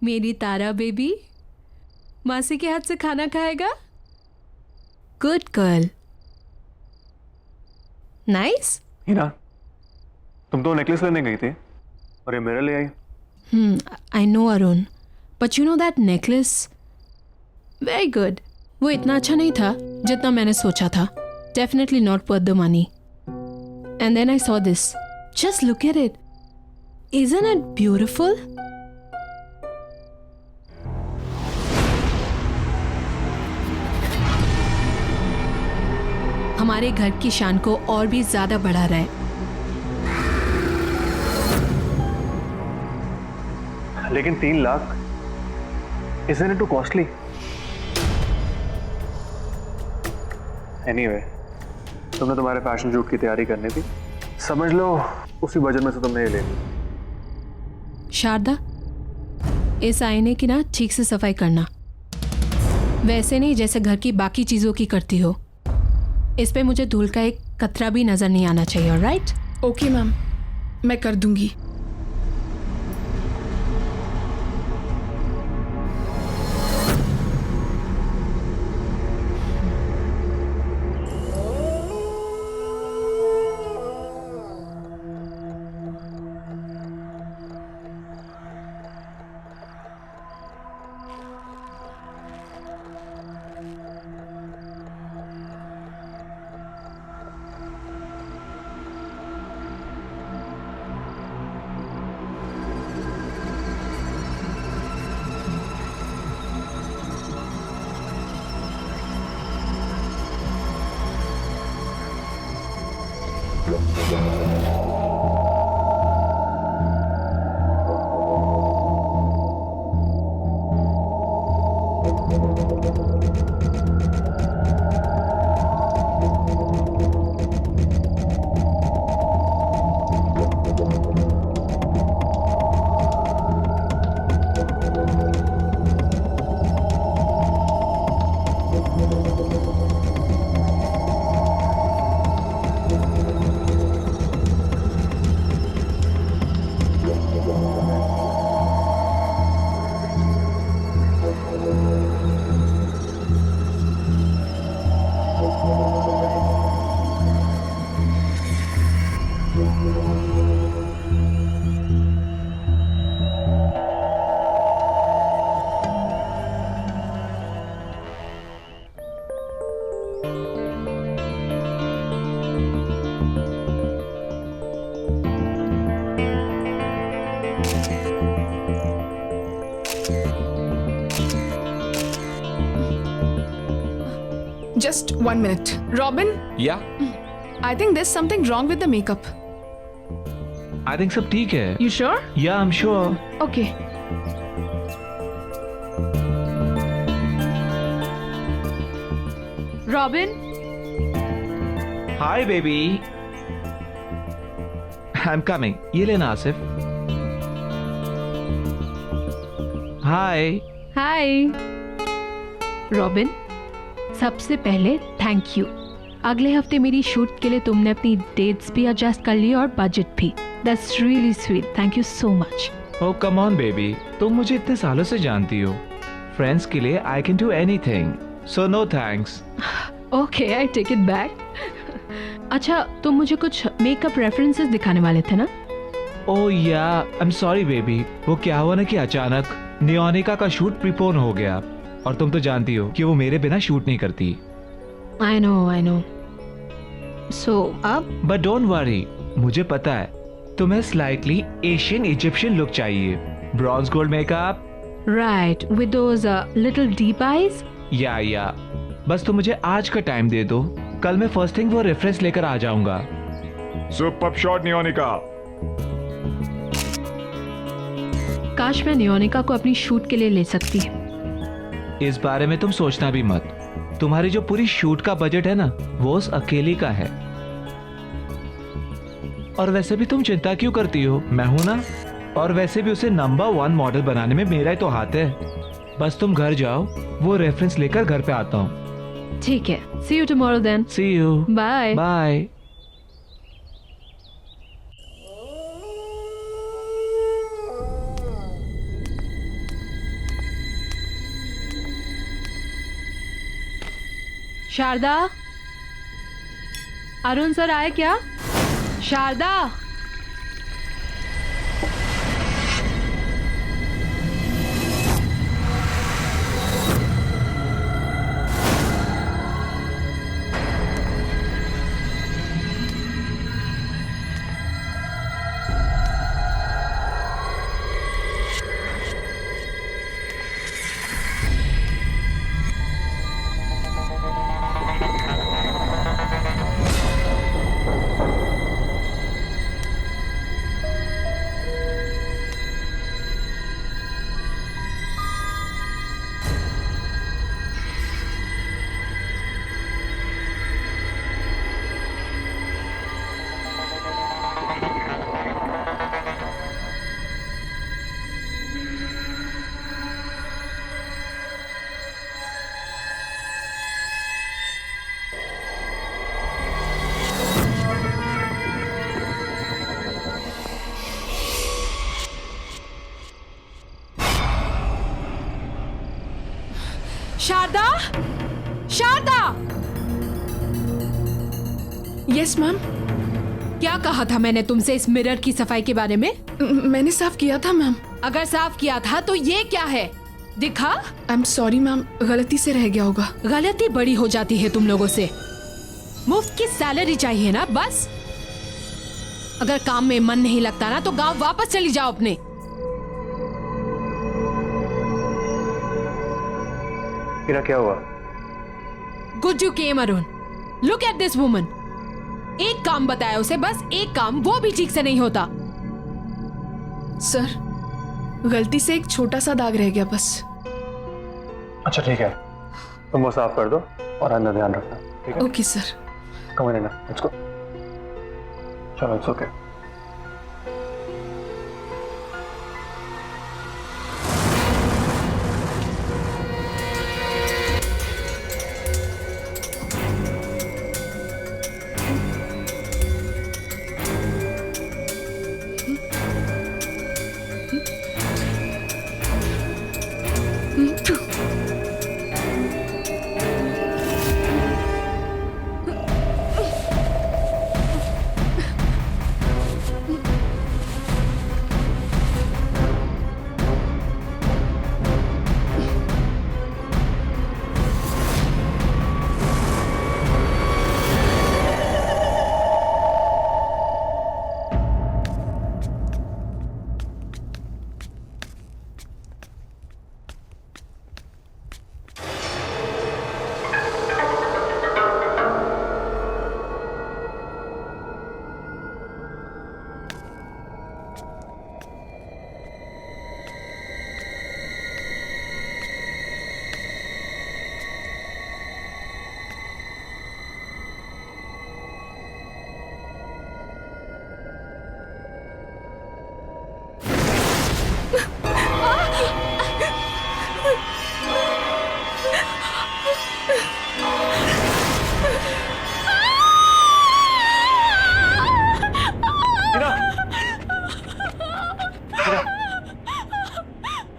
Speaker 10: मेरी तारा बेबी मासी के हाथ से खाना खाएगा। Good girl. नाइस।
Speaker 11: हीना, तुम तो नेकलेस लेने गई थी और ये मिरर ले आई।
Speaker 10: I know Arun, but you know that necklace very good. वो इतना अच्छा नहीं था जितना मैंने सोचा था। Definitely not worth the money. And then I saw this. Just look at it. Isn't it beautiful? हमारे घर की शान को और भी ज्यादा बढ़ा रहा है।
Speaker 11: लेकिन 3 lakh, isn't it too costly? Anyway, तुमने तुम्हारे फैशन शूट की तैयारी करनी थी, समझ लो उसी बजट में से तुमने ये ले ली।
Speaker 10: शारदा, इस आईने की ना ठीक से सफाई करना, वैसे नहीं जैसे घर की बाकी चीजों की करती हो। इस पे मुझे धूल का एक कतरा भी नजर नहीं आना चाहिए, ऑलराइट?
Speaker 6: ओके मैम, मैं कर दूंगी। Just 1 minute. Robin,
Speaker 4: या
Speaker 6: I think there's something wrong with the makeup.
Speaker 4: I think सब ठीक है.
Speaker 6: You sure?
Speaker 4: या I am sure.
Speaker 6: Okay.
Speaker 10: Robin,
Speaker 4: hi baby. I am coming. ये लेना आसिफ. हाय.
Speaker 10: हाय। रॉबिन, सबसे पहले थैंक यू। अगले हफ्ते मेरी शूट के लिए तुमने अपनी डेट्स भी एडजस्ट कर ली और बजट भी। That's really sweet. Thank you so much.
Speaker 4: Oh come on baby, तुम मुझे इतने सालों से जानती हो. फ्रेंड्स के लिए I can do anything. So no thanks.
Speaker 10: Okay, I take it back. अच्छा, तुम मुझे कुछ मेकअप रेफरेंसेस दिखाने वाले थे ना?
Speaker 4: ओह या, आई एम सॉरी बेबी. वो क्या हुआ ना कि अचानक नियोनिका का शूट प्रीपोन हो गया और तुम तो जानती हो कि वो मेरे बिना शूट नहीं करती.
Speaker 10: I know. सो अब?
Speaker 4: बट डोंट वरी, मुझे पता है तुम्हें स्लाइटली एशियन इजिप्शियन लुक चाहिए. Bronze gold makeup.
Speaker 10: Right, with those little deep eyes.
Speaker 4: या बस तुम मुझे आज का टाइम दे दो. कल मैं फर्स्ट थिंग वो रेफरेंस लेकर आ जाऊंगा.
Speaker 9: Super shot Neonika.
Speaker 10: काश मैं नियोनिका को अपनी शूट के लिए ले सकती.
Speaker 4: इस बारे में तुम सोचना भी मत. तुम्हारी जो पूरी शूट का बजट है ना, वो उस अकेली का है. और वैसे भी तुम चिंता क्यों करती हो, मैं हूं ना. और वैसे भी उसे नंबर 1 मॉडल बनाने में मेरा ही तो हाथ है. बस तुम घर जाओ, वो रेफरेंस लेकर घर पे आता हूँ.
Speaker 10: ठीक है, see you tomorrow then.
Speaker 4: See you.
Speaker 10: Bye
Speaker 4: bye.
Speaker 10: Sharda, Arun sir आए क्या? शारदा, शारदा, शारदा।
Speaker 6: Yes ma'am.
Speaker 10: क्या कहा था मैंने तुमसे इस मिरर की सफाई के बारे में?
Speaker 6: मैंने साफ किया था मैम।
Speaker 10: अगर साफ किया था तो ये क्या है? दिखा?
Speaker 6: आई एम सॉरी मैम, गलती से रह गया होगा।
Speaker 10: गलती बड़ी हो जाती है तुम लोगों से। मुफ्त की सैलरी चाहिए ना बस। अगर काम में मन नहीं लगता ना तो गांव वापस चली जाओ अपने।
Speaker 11: हीरा क्या हुआ?
Speaker 10: गुज्जू केम Arun. Look at this woman. एक काम बताया उसे, बस एक काम, वो भी ठीक से नहीं होता।
Speaker 6: सर, गलती से एक छोटा सा दाग रह गया बस।
Speaker 11: अच्छा ठीक है, तुम वो साफ कर दो और अंदर ध्यान रखना, ठीक है?
Speaker 6: Okay sir.
Speaker 11: कम ऑन ना, लेट्स गो। चलो, इट्स ओके।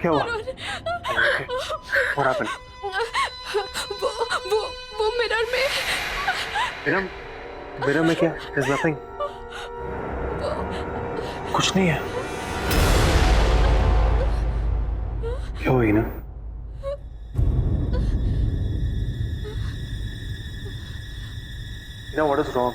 Speaker 11: क्या हुआ? What happened?
Speaker 6: वो मिरर में।
Speaker 11: मिरर में क्या? There's nothing. कुछ नहीं है। क्या हुई ना? What is wrong?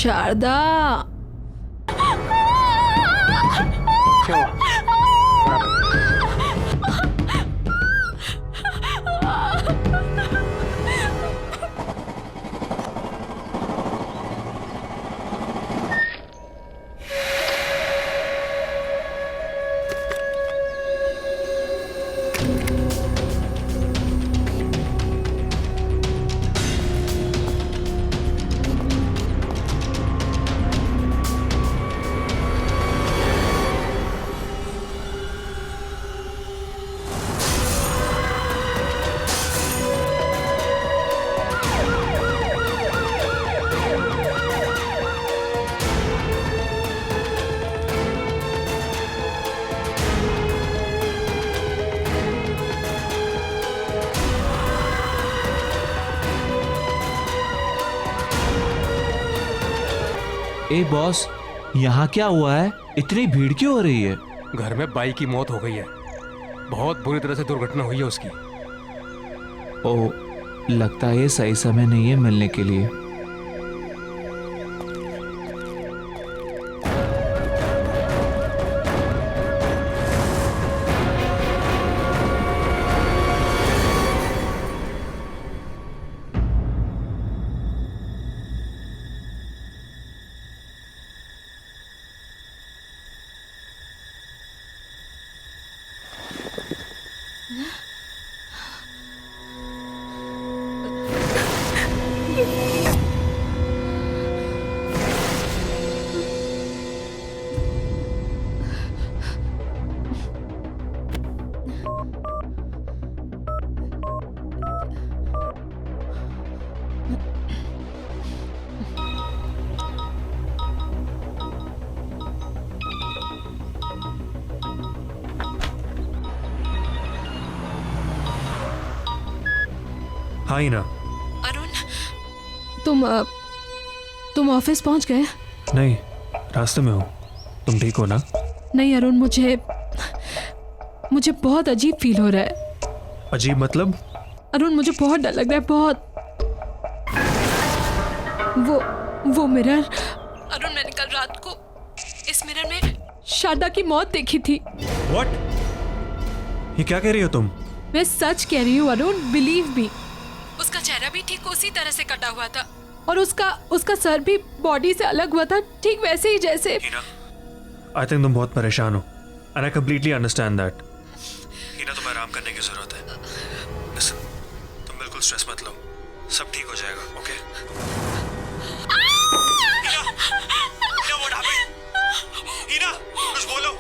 Speaker 6: शारदा,
Speaker 11: क्या हुआ?
Speaker 12: ए बॉस, यहाँ क्या हुआ है? इतनी भीड़ क्यों हो रही है?
Speaker 13: घर में बाई की मौत हो गई है। बहुत बुरी तरह से दुर्घटना हुई है उसकी।
Speaker 12: ओह, लगता है ये सही समय नहीं है मिलने के लिए।
Speaker 11: हाँ ही ना।
Speaker 6: अरुण, तुम ऑफिस पहुंच गए?
Speaker 11: नहीं, रास्ते में हूँ। तुम ठीक हो ना?
Speaker 6: नहीं अरुण, मुझे बहुत अजीब फील हो रहा है।
Speaker 11: अजीब मतलब?
Speaker 6: अरुण, मुझे बहुत डर लग रहा है, बहुत। वो मिरर, अरुण, मैंने कल रात को इस मिरर में शारदा की मौत देखी थी।
Speaker 11: What? ये क्या कह रही हो तुम?
Speaker 6: मैं सच कह रही हूँ अरुण, बिलीव मी। उसका चेहरा भी ठीक उसी तरह से कटा हुआ था और उसका सर भी बॉडी से अलग हुआ था, ठीक वैसे ही जैसे।
Speaker 11: आई थिंक तुम बहुत परेशान हो and I completely understand that. Heena, तुम्हें आराम करने की जरूरत है। Listen, तुम बिल्कुल स्ट्रेस मत लो, सब ठीक हो जाएगा, okay? Heena, what happened? Heena, कुछ बोलो।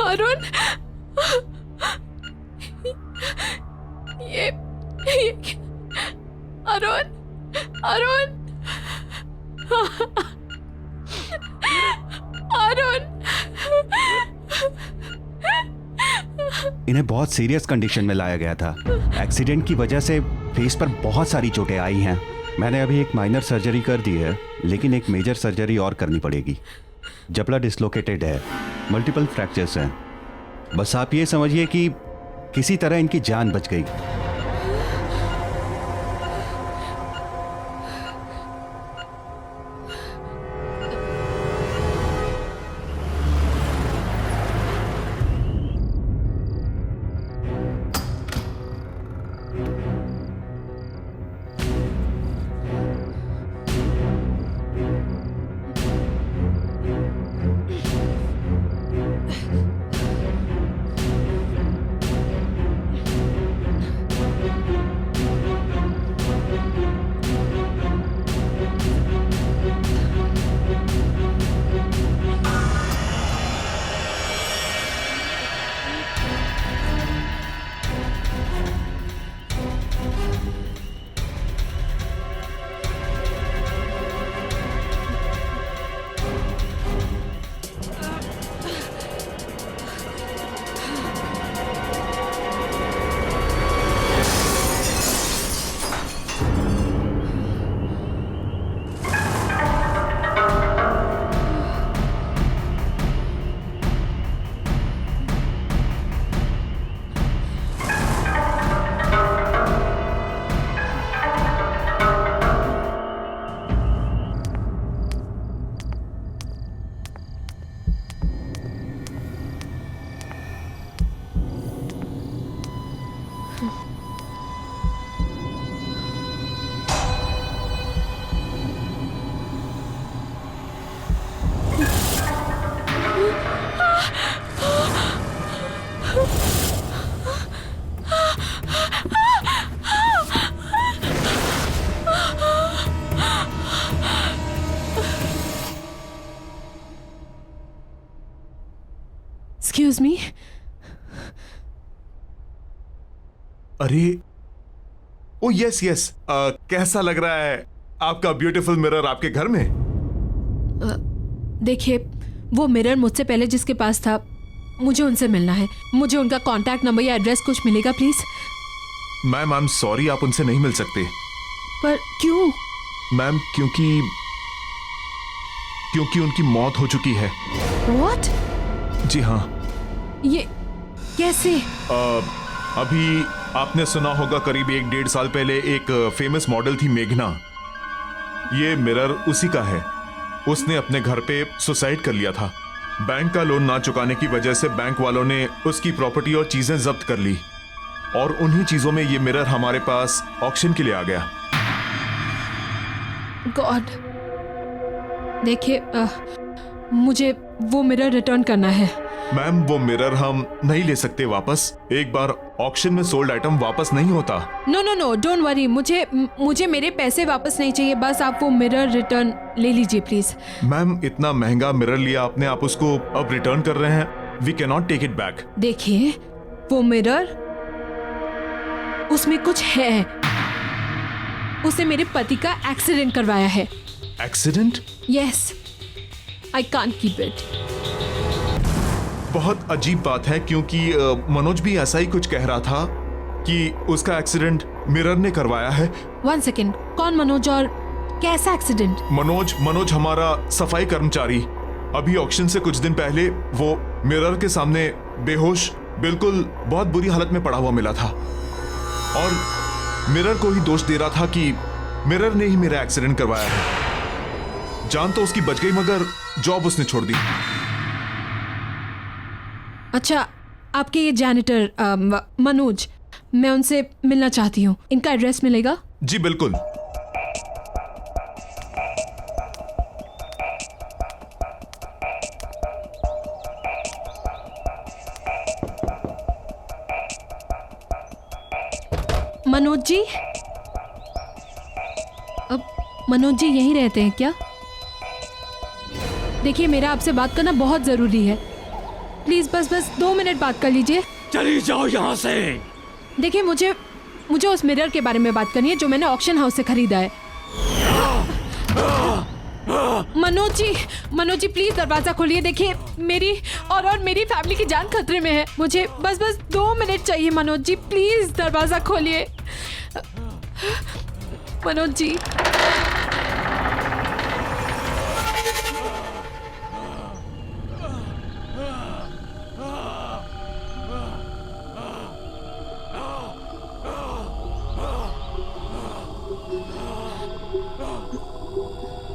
Speaker 6: अरुण, ये अरुण, अरुण, अरुण।
Speaker 14: इन्हें बहुत सीरियस कंडीशन में लाया गया था। एक्सीडेंट की वजह से फेस पर बहुत सारी चोटें आई हैं। मैंने अभी एक माइनर सर्जरी कर दी है, लेकिन एक मेजर सर्जरी और करनी पड़ेगी। जबड़ा डिसलोकेटेड है, मल्टीपल फ्रैक्चर्स हैं। बस आप ये समझिए कि किसी तरह इनकी जान बच गई।
Speaker 6: Excuse me?
Speaker 4: अरे, ओ यस यस, कैसा लग रहा है आपका ब्यूटीफुल मिरर आपके घर में?
Speaker 6: देखिए, वो मिरर मुझसे पहले जिसके पास था, मुझे उनसे मिलना है। मुझे उनका कांटेक्ट नंबर या एड्रेस कुछ मिलेगा please?
Speaker 4: Ma'am, I am sorry, आप उनसे नहीं मिल सकते।
Speaker 6: पर क्यों?
Speaker 4: मैम, क्योंकि उनकी मौत हो चुकी है।
Speaker 6: What?
Speaker 4: जी हाँ।
Speaker 6: ये कैसे?
Speaker 4: अभी आपने सुना होगा, करीब 1-1.5 साल पहले एक फेमस मॉडल थी मेघना।
Speaker 15: ये मिरर उसी का है। उसने अपने घर पे सुसाइड कर लिया था। बैंक का लोन ना चुकाने की वजह से बैंक वालों ने उसकी प्रॉपर्टी और चीजें जब्त कर ली और उन्हीं चीजों में ये मिरर हमारे पास ऑक्शन के लिए आ गया।
Speaker 6: गॉड, देखिए मुझे वो मिरर रिटर्न करना है।
Speaker 15: मैम, वो मिरर हम नहीं ले सकते वापस। एक बार ऑक्शन में सोल्ड आइटम वापस नहीं होता।
Speaker 6: No no no, don't worry, मुझे मेरे पैसे वापस नहीं चाहिए, बस आप वो मिरर रिटर्न ले लीजिए प्लीज।
Speaker 15: मैम, इतना महंगा मिरर लिया आपने, आप उसको अब रिटर्न कर रहे हैं। We can not take it back.
Speaker 6: देखिए वो मिरर, उसमें कुछ है। उसने मेरे पति का एक्सीडेंट करवाया है।
Speaker 15: Accident?
Speaker 6: Yes, I can't keep it.
Speaker 15: बहुत अजीब बात है क्योंकि मनोज भी ऐसा ही कुछ कह रहा था कि उसका एक्सीडेंट मिरर ने करवाया है।
Speaker 6: 1 सेकेंड, कौन मनोज और कैसा एक्सीडेंट?
Speaker 15: मनोज हमारा सफाई कर्मचारी। अभी ऑक्शन से कुछ दिन पहले वो मिरर के सामने बेहोश, बिल्कुल बहुत बुरी हालत में पड़ा हुआ मिला था और मिरर को ही दोष दे रहा था कि मिरर ने ही मेरा एक्सीडेंट करवाया है। जान तो उसकी बच गई मगर जॉब उसने छोड़ दी।
Speaker 6: अच्छा, आपके ये जैनिटर मनोज, मैं उनसे मिलना चाहती हूँ। इनका एड्रेस मिलेगा?
Speaker 15: जी बिल्कुल।
Speaker 6: मनोज जी, अब मनोज जी यहीं रहते हैं क्या? देखिए, मेरा आपसे बात करना बहुत जरूरी है। प्लीज बस 2 मिनट बात कर लीजिए।
Speaker 13: चली जाओ यहाँ से।
Speaker 6: देखिए, मुझे उस मिरर के बारे में बात करनी है जो मैंने ऑक्शन हाउस से खरीदा है। मनोज जी प्लीज दरवाजा खोलिए। देखिए, मेरी और मेरी फैमिली की जान खतरे में है। मुझे बस 2 मिनट चाहिए। मनोज जी प्लीज दरवाजा खोलिए। मनोज जी,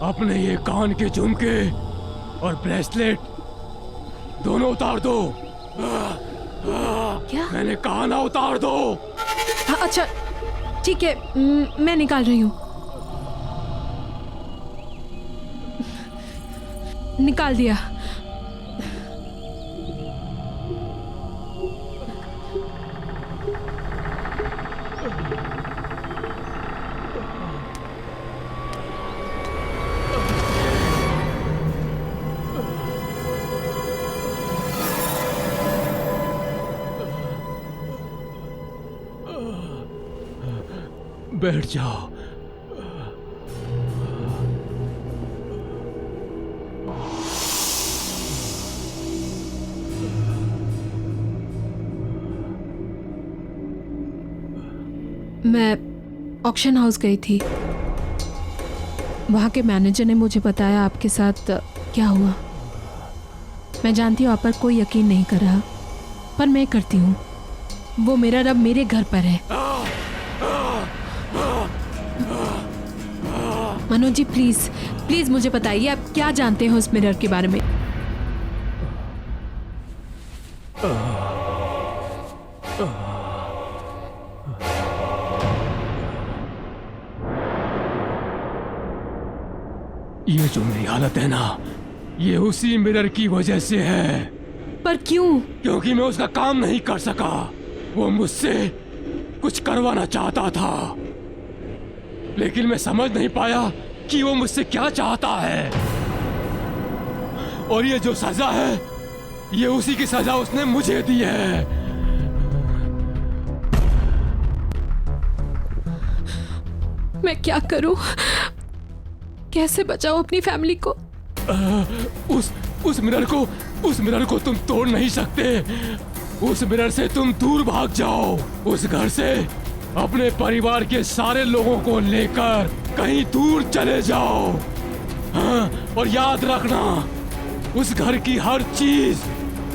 Speaker 13: अपने ये कान के झुमके और ब्रेसलेट दोनों उतार दो।
Speaker 6: क्या?
Speaker 13: मैंने कहा ना, उतार दो।
Speaker 6: अच्छा ठीक है, मैं निकाल रही हूँ। निकाल दिया।
Speaker 13: बैठ जाओ।
Speaker 6: मैं ऑक्शन हाउस गई थी। वहाँ के मैनेजर ने मुझे बताया आपके साथ क्या हुआ। मैं जानती हूँ आप पर कोई यकीन नहीं कर रहा, पर मैं करती हूँ। वो मिरर अब मेरे घर पर है। मनोज जी प्लीज मुझे बताइए, आप क्या जानते हैं उस मिरर के बारे में?
Speaker 13: ये जो मेरी हालत है ना, ये उसी मिरर की वजह से है।
Speaker 6: पर क्यों?
Speaker 13: क्योंकि मैं उसका काम नहीं कर सका। वो मुझसे कुछ करवाना चाहता था, लेकिन मैं समझ नहीं पाया कि वो मुझसे क्या चाहता है। और ये जो सजा है, ये उसी की सजा उसने मुझे दी है।
Speaker 6: मैं क्या करूं? कैसे बचाऊं अपनी फैमिली को?
Speaker 13: उस मिरर को तुम तोड़ नहीं सकते। उस मिरर से तुम दूर भाग जाओ। उस घर से अपने परिवार के सारे लोगों को लेकर कहीं दूर चले जाओ। हाँ, और याद रखना, उस घर की हर चीज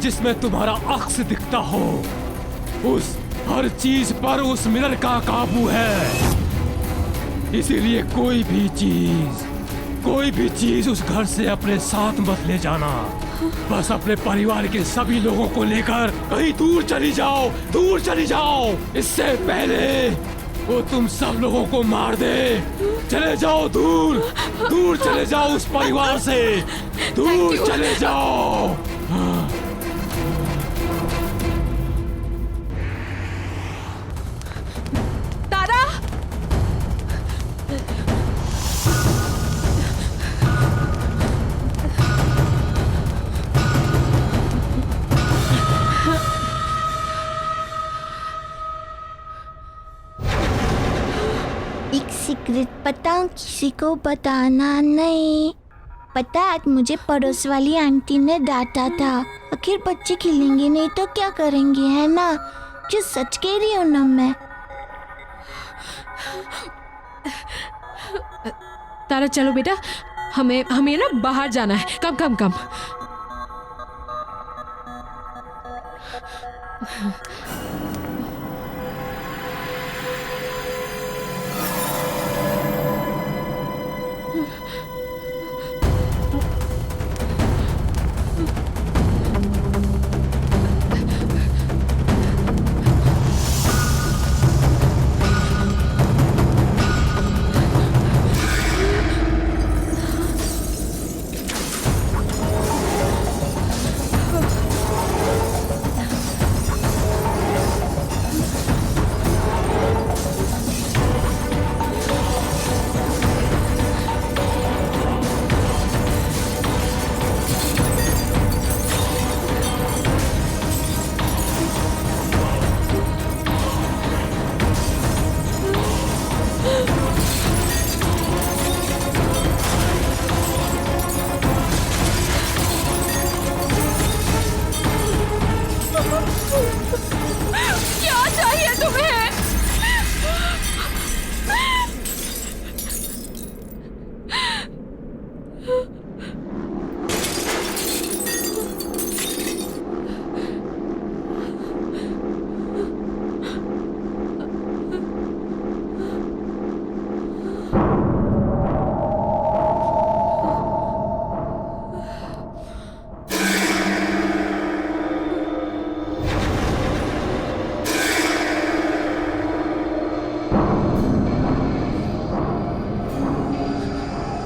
Speaker 13: जिसमें तुम्हारा अक्स दिखता हो, उस हर चीज पर उस मिरर का काबू है। इसीलिए कोई भी चीज कोई भी चीज उस घर से अपने साथ मत ले जाना। बस अपने परिवार के सभी लोगों को लेकर कहीं दूर चली जाओ, दूर चली जाओ। इससे पहले वो तुम सब लोगों को मार दे। चले जाओ दूर, दूर चले जाओ उस परिवार से, दूर चले जाओ।
Speaker 6: तारा,
Speaker 3: एक सीक्रेट बताऊं, किसी को बताना नहीं। पता आज मुझे पड़ोस वाली आंटी ने डांटा था। आखिर बच्चे खेलेंगे नहीं तो क्या करेंगे, है ना? जो सच कह रही हूँ ना मैं।
Speaker 6: तारा चलो बेटा, हमें ना बाहर जाना है। कम कम कम। क्या चाहिए तुम्हें?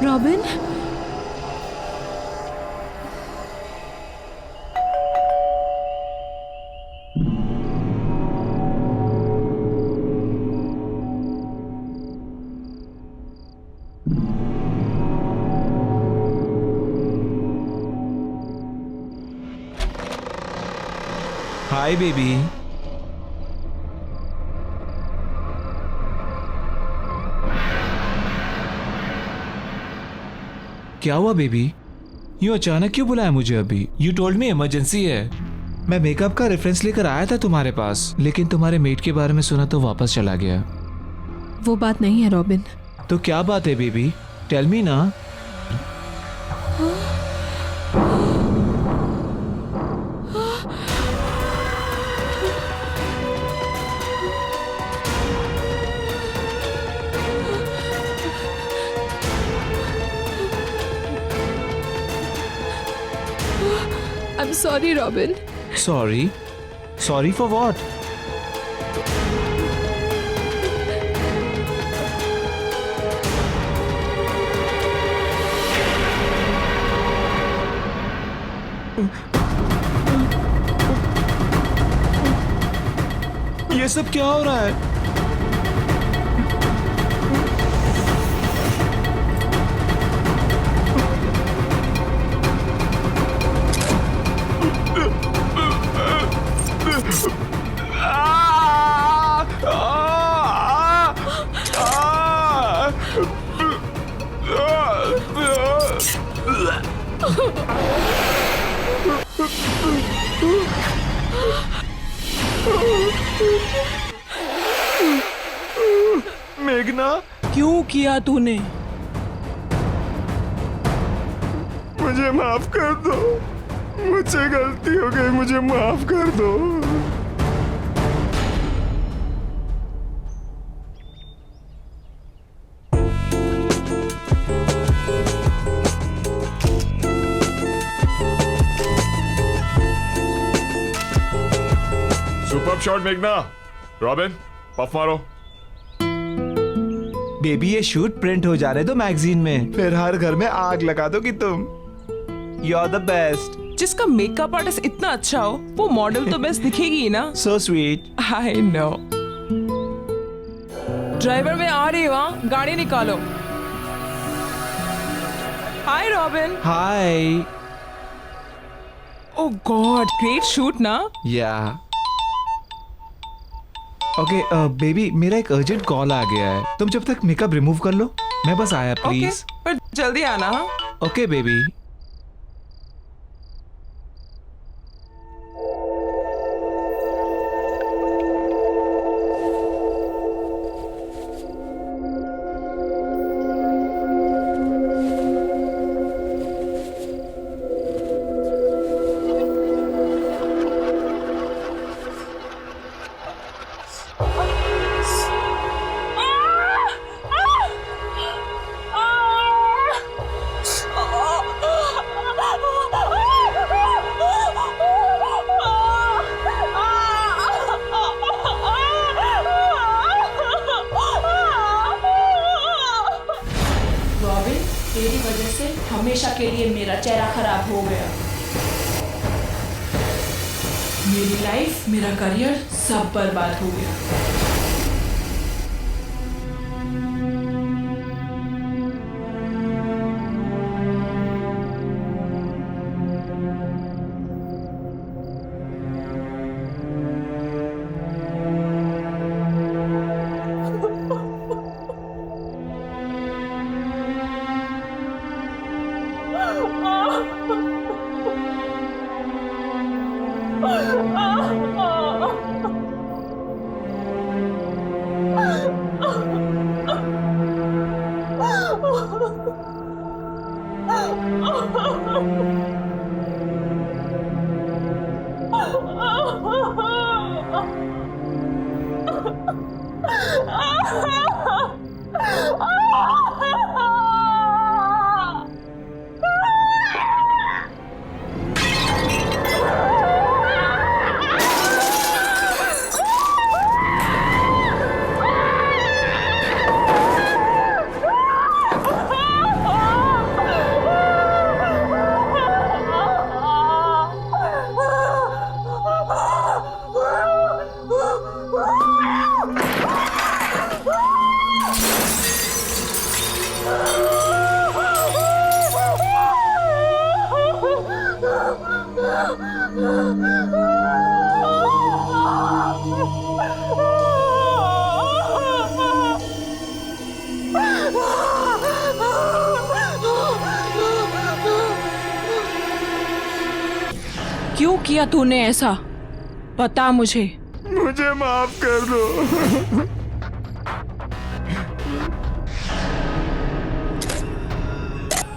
Speaker 6: Robin,
Speaker 12: hi baby. क्या हुआ बेबी? यूं अचानक क्यों बुलाया मुझे अभी? यू टोल्ड मी इमरजेंसी है। मैं मेकअप का रेफरेंस लेकर आया था तुम्हारे पास, लेकिन तुम्हारे मेट के बारे में सुना तो वापस चला गया।
Speaker 6: वो बात नहीं है रॉबिन।
Speaker 12: तो क्या बात है बेबी? टेल मी ना।
Speaker 6: I'm sorry, Robin.
Speaker 12: Sorry? Sorry for what? ये सब क्या हो रहा है?
Speaker 9: मेघना,
Speaker 5: क्यों किया तूने?
Speaker 9: मुझे माफ कर दो, मुझसे गलती हो गई, मुझे माफ कर दो।
Speaker 15: शॉट मेघना। रॉबिन पफ मारो।
Speaker 12: बेबी ये शूट प्रिंट हो जा रहे तो मैगजीन में, फिर हर घर में आग लगा दोगी तुम। You are the best.
Speaker 5: जिसका मेकअप आर्टिस्ट इतना अच्छा हो वो मॉडल तो बेस्ट दिखेगी ही ना।
Speaker 12: So sweet.
Speaker 5: I know. Driver में आ रही हो, गाड़ी निकालो। हाय रॉबिन।
Speaker 12: हाय।
Speaker 5: ओह गॉड, ग्रेट शूट ना।
Speaker 12: या ओके बेबी, मेरा एक अर्जेंट कॉल आ गया है, तुम जब तक मेकअप रिमूव कर लो, मैं बस आया प्लीज।
Speaker 5: पर जल्दी आना।
Speaker 12: Okay baby.
Speaker 10: तेरी वजह से हमेशा के लिए मेरा चेहरा खराब हो गया। मेरी लाइफ, मेरा करियर सब बर्बाद हो गया।
Speaker 5: क्यों किया तूने ऐसा? बता मुझे।
Speaker 9: मुझे माफ कर दो।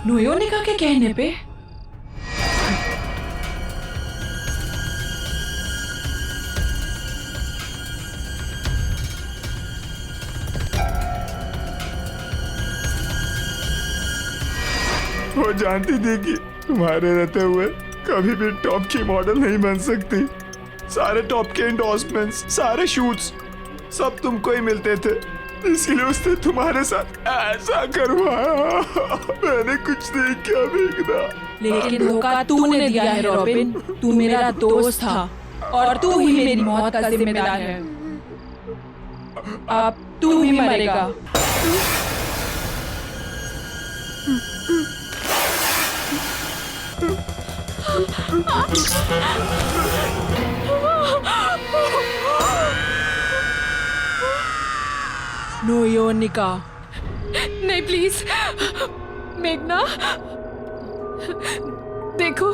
Speaker 5: नोयोनिका के कहने पे
Speaker 9: वो जानती थी कि तुम्हारे रहते हुए कभी भी टॉप की मॉडल नहीं बन सकती। सारे टॉप के एंडोर्समेंट्स, सारे शूट्स सब तुमको ही मिलते थे, इसीलिए उसने तुम्हारे साथ ऐसा करवाया। मैंने कुछ नहीं किया मेघना।
Speaker 10: लेकिन धोखा तूने दिया है रॉबिन। तू मेरा दोस्त था और तू ही मेरी मौत का जिम्मेदार है। अब तू ही मरेगा।
Speaker 5: नोयोनिका।
Speaker 10: नहीं प्लीज मेघना, देखो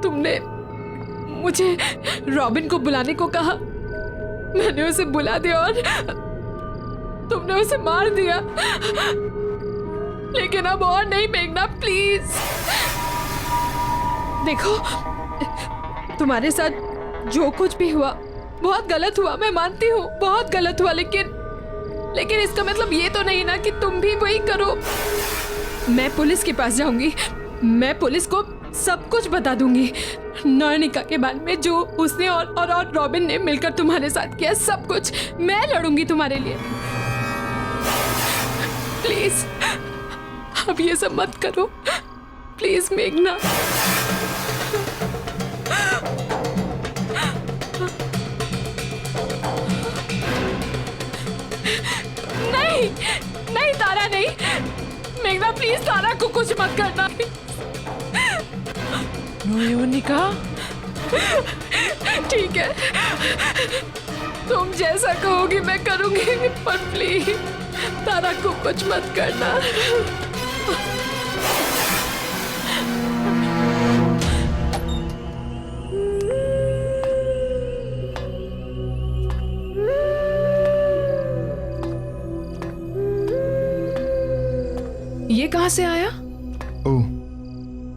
Speaker 10: तुमने मुझे रॉबिन को बुलाने को कहा, मैंने उसे बुला दिया और तुमने उसे मार दिया। लेकिन अब और नहीं मेघना, प्लीज। देखो तुम्हारे साथ जो कुछ भी हुआ बहुत गलत हुआ, मैं मानती हूँ बहुत गलत हुआ, लेकिन इसका मतलब ये तो नहीं ना कि तुम भी वही करो। मैं पुलिस के पास जाऊंगी, मैं पुलिस को सब कुछ बता दूंगी।
Speaker 6: नौनिका के बारे में जो उसने और रॉबिन ने मिलकर तुम्हारे साथ किया, सब कुछ मैं लड़ूंगी तुम्हारे लिए। प्लीज अब ये सब मत करो, प्लीज मेघना। नहीं नहीं तारा, नहीं मेघना, प्लीज तारा को कुछ मत करना। नौनिका ठीक है, तुम जैसा कहोगी मैं करूंगी, पर प्लीज तारा को कुछ मत करना।
Speaker 5: ये कहाँ से आया?
Speaker 16: ओह,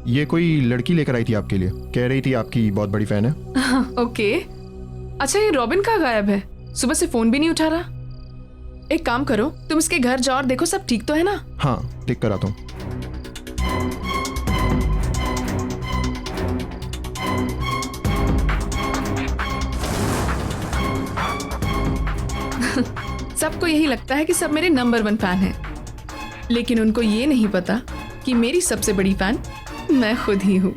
Speaker 16: ये कोई लड़की लेकर आई थी आपके लिए, कह रही थी आपकी बहुत बड़ी फैन है।
Speaker 5: ओके। अच्छा, ये रॉबिन कहाँ गायब है? सुबह से फोन भी नहीं उठा रहा। एक काम करो, तुम इसके घर जाओ और देखो सब ठीक तो है ना?
Speaker 16: हाँ, ठीक कराता हूँ।
Speaker 5: सबको यही लगता है कि सब मेरे नंबर 1 फैन हैं, लेकिन उनको ये नहीं पता कि मेरी सबसे बड़ी फैन मैं खुद ही हूँ।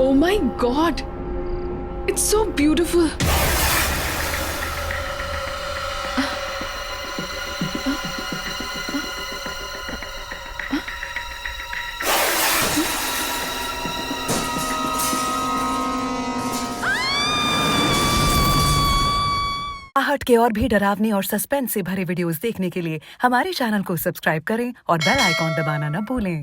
Speaker 5: Oh my God! It's so beautiful.
Speaker 17: आहट के और भी डरावने और सस्पेंस से भरे वीडियोस देखने के लिए हमारे चैनल को सब्सक्राइब करें और बेल आइकॉन दबाना न भूलें।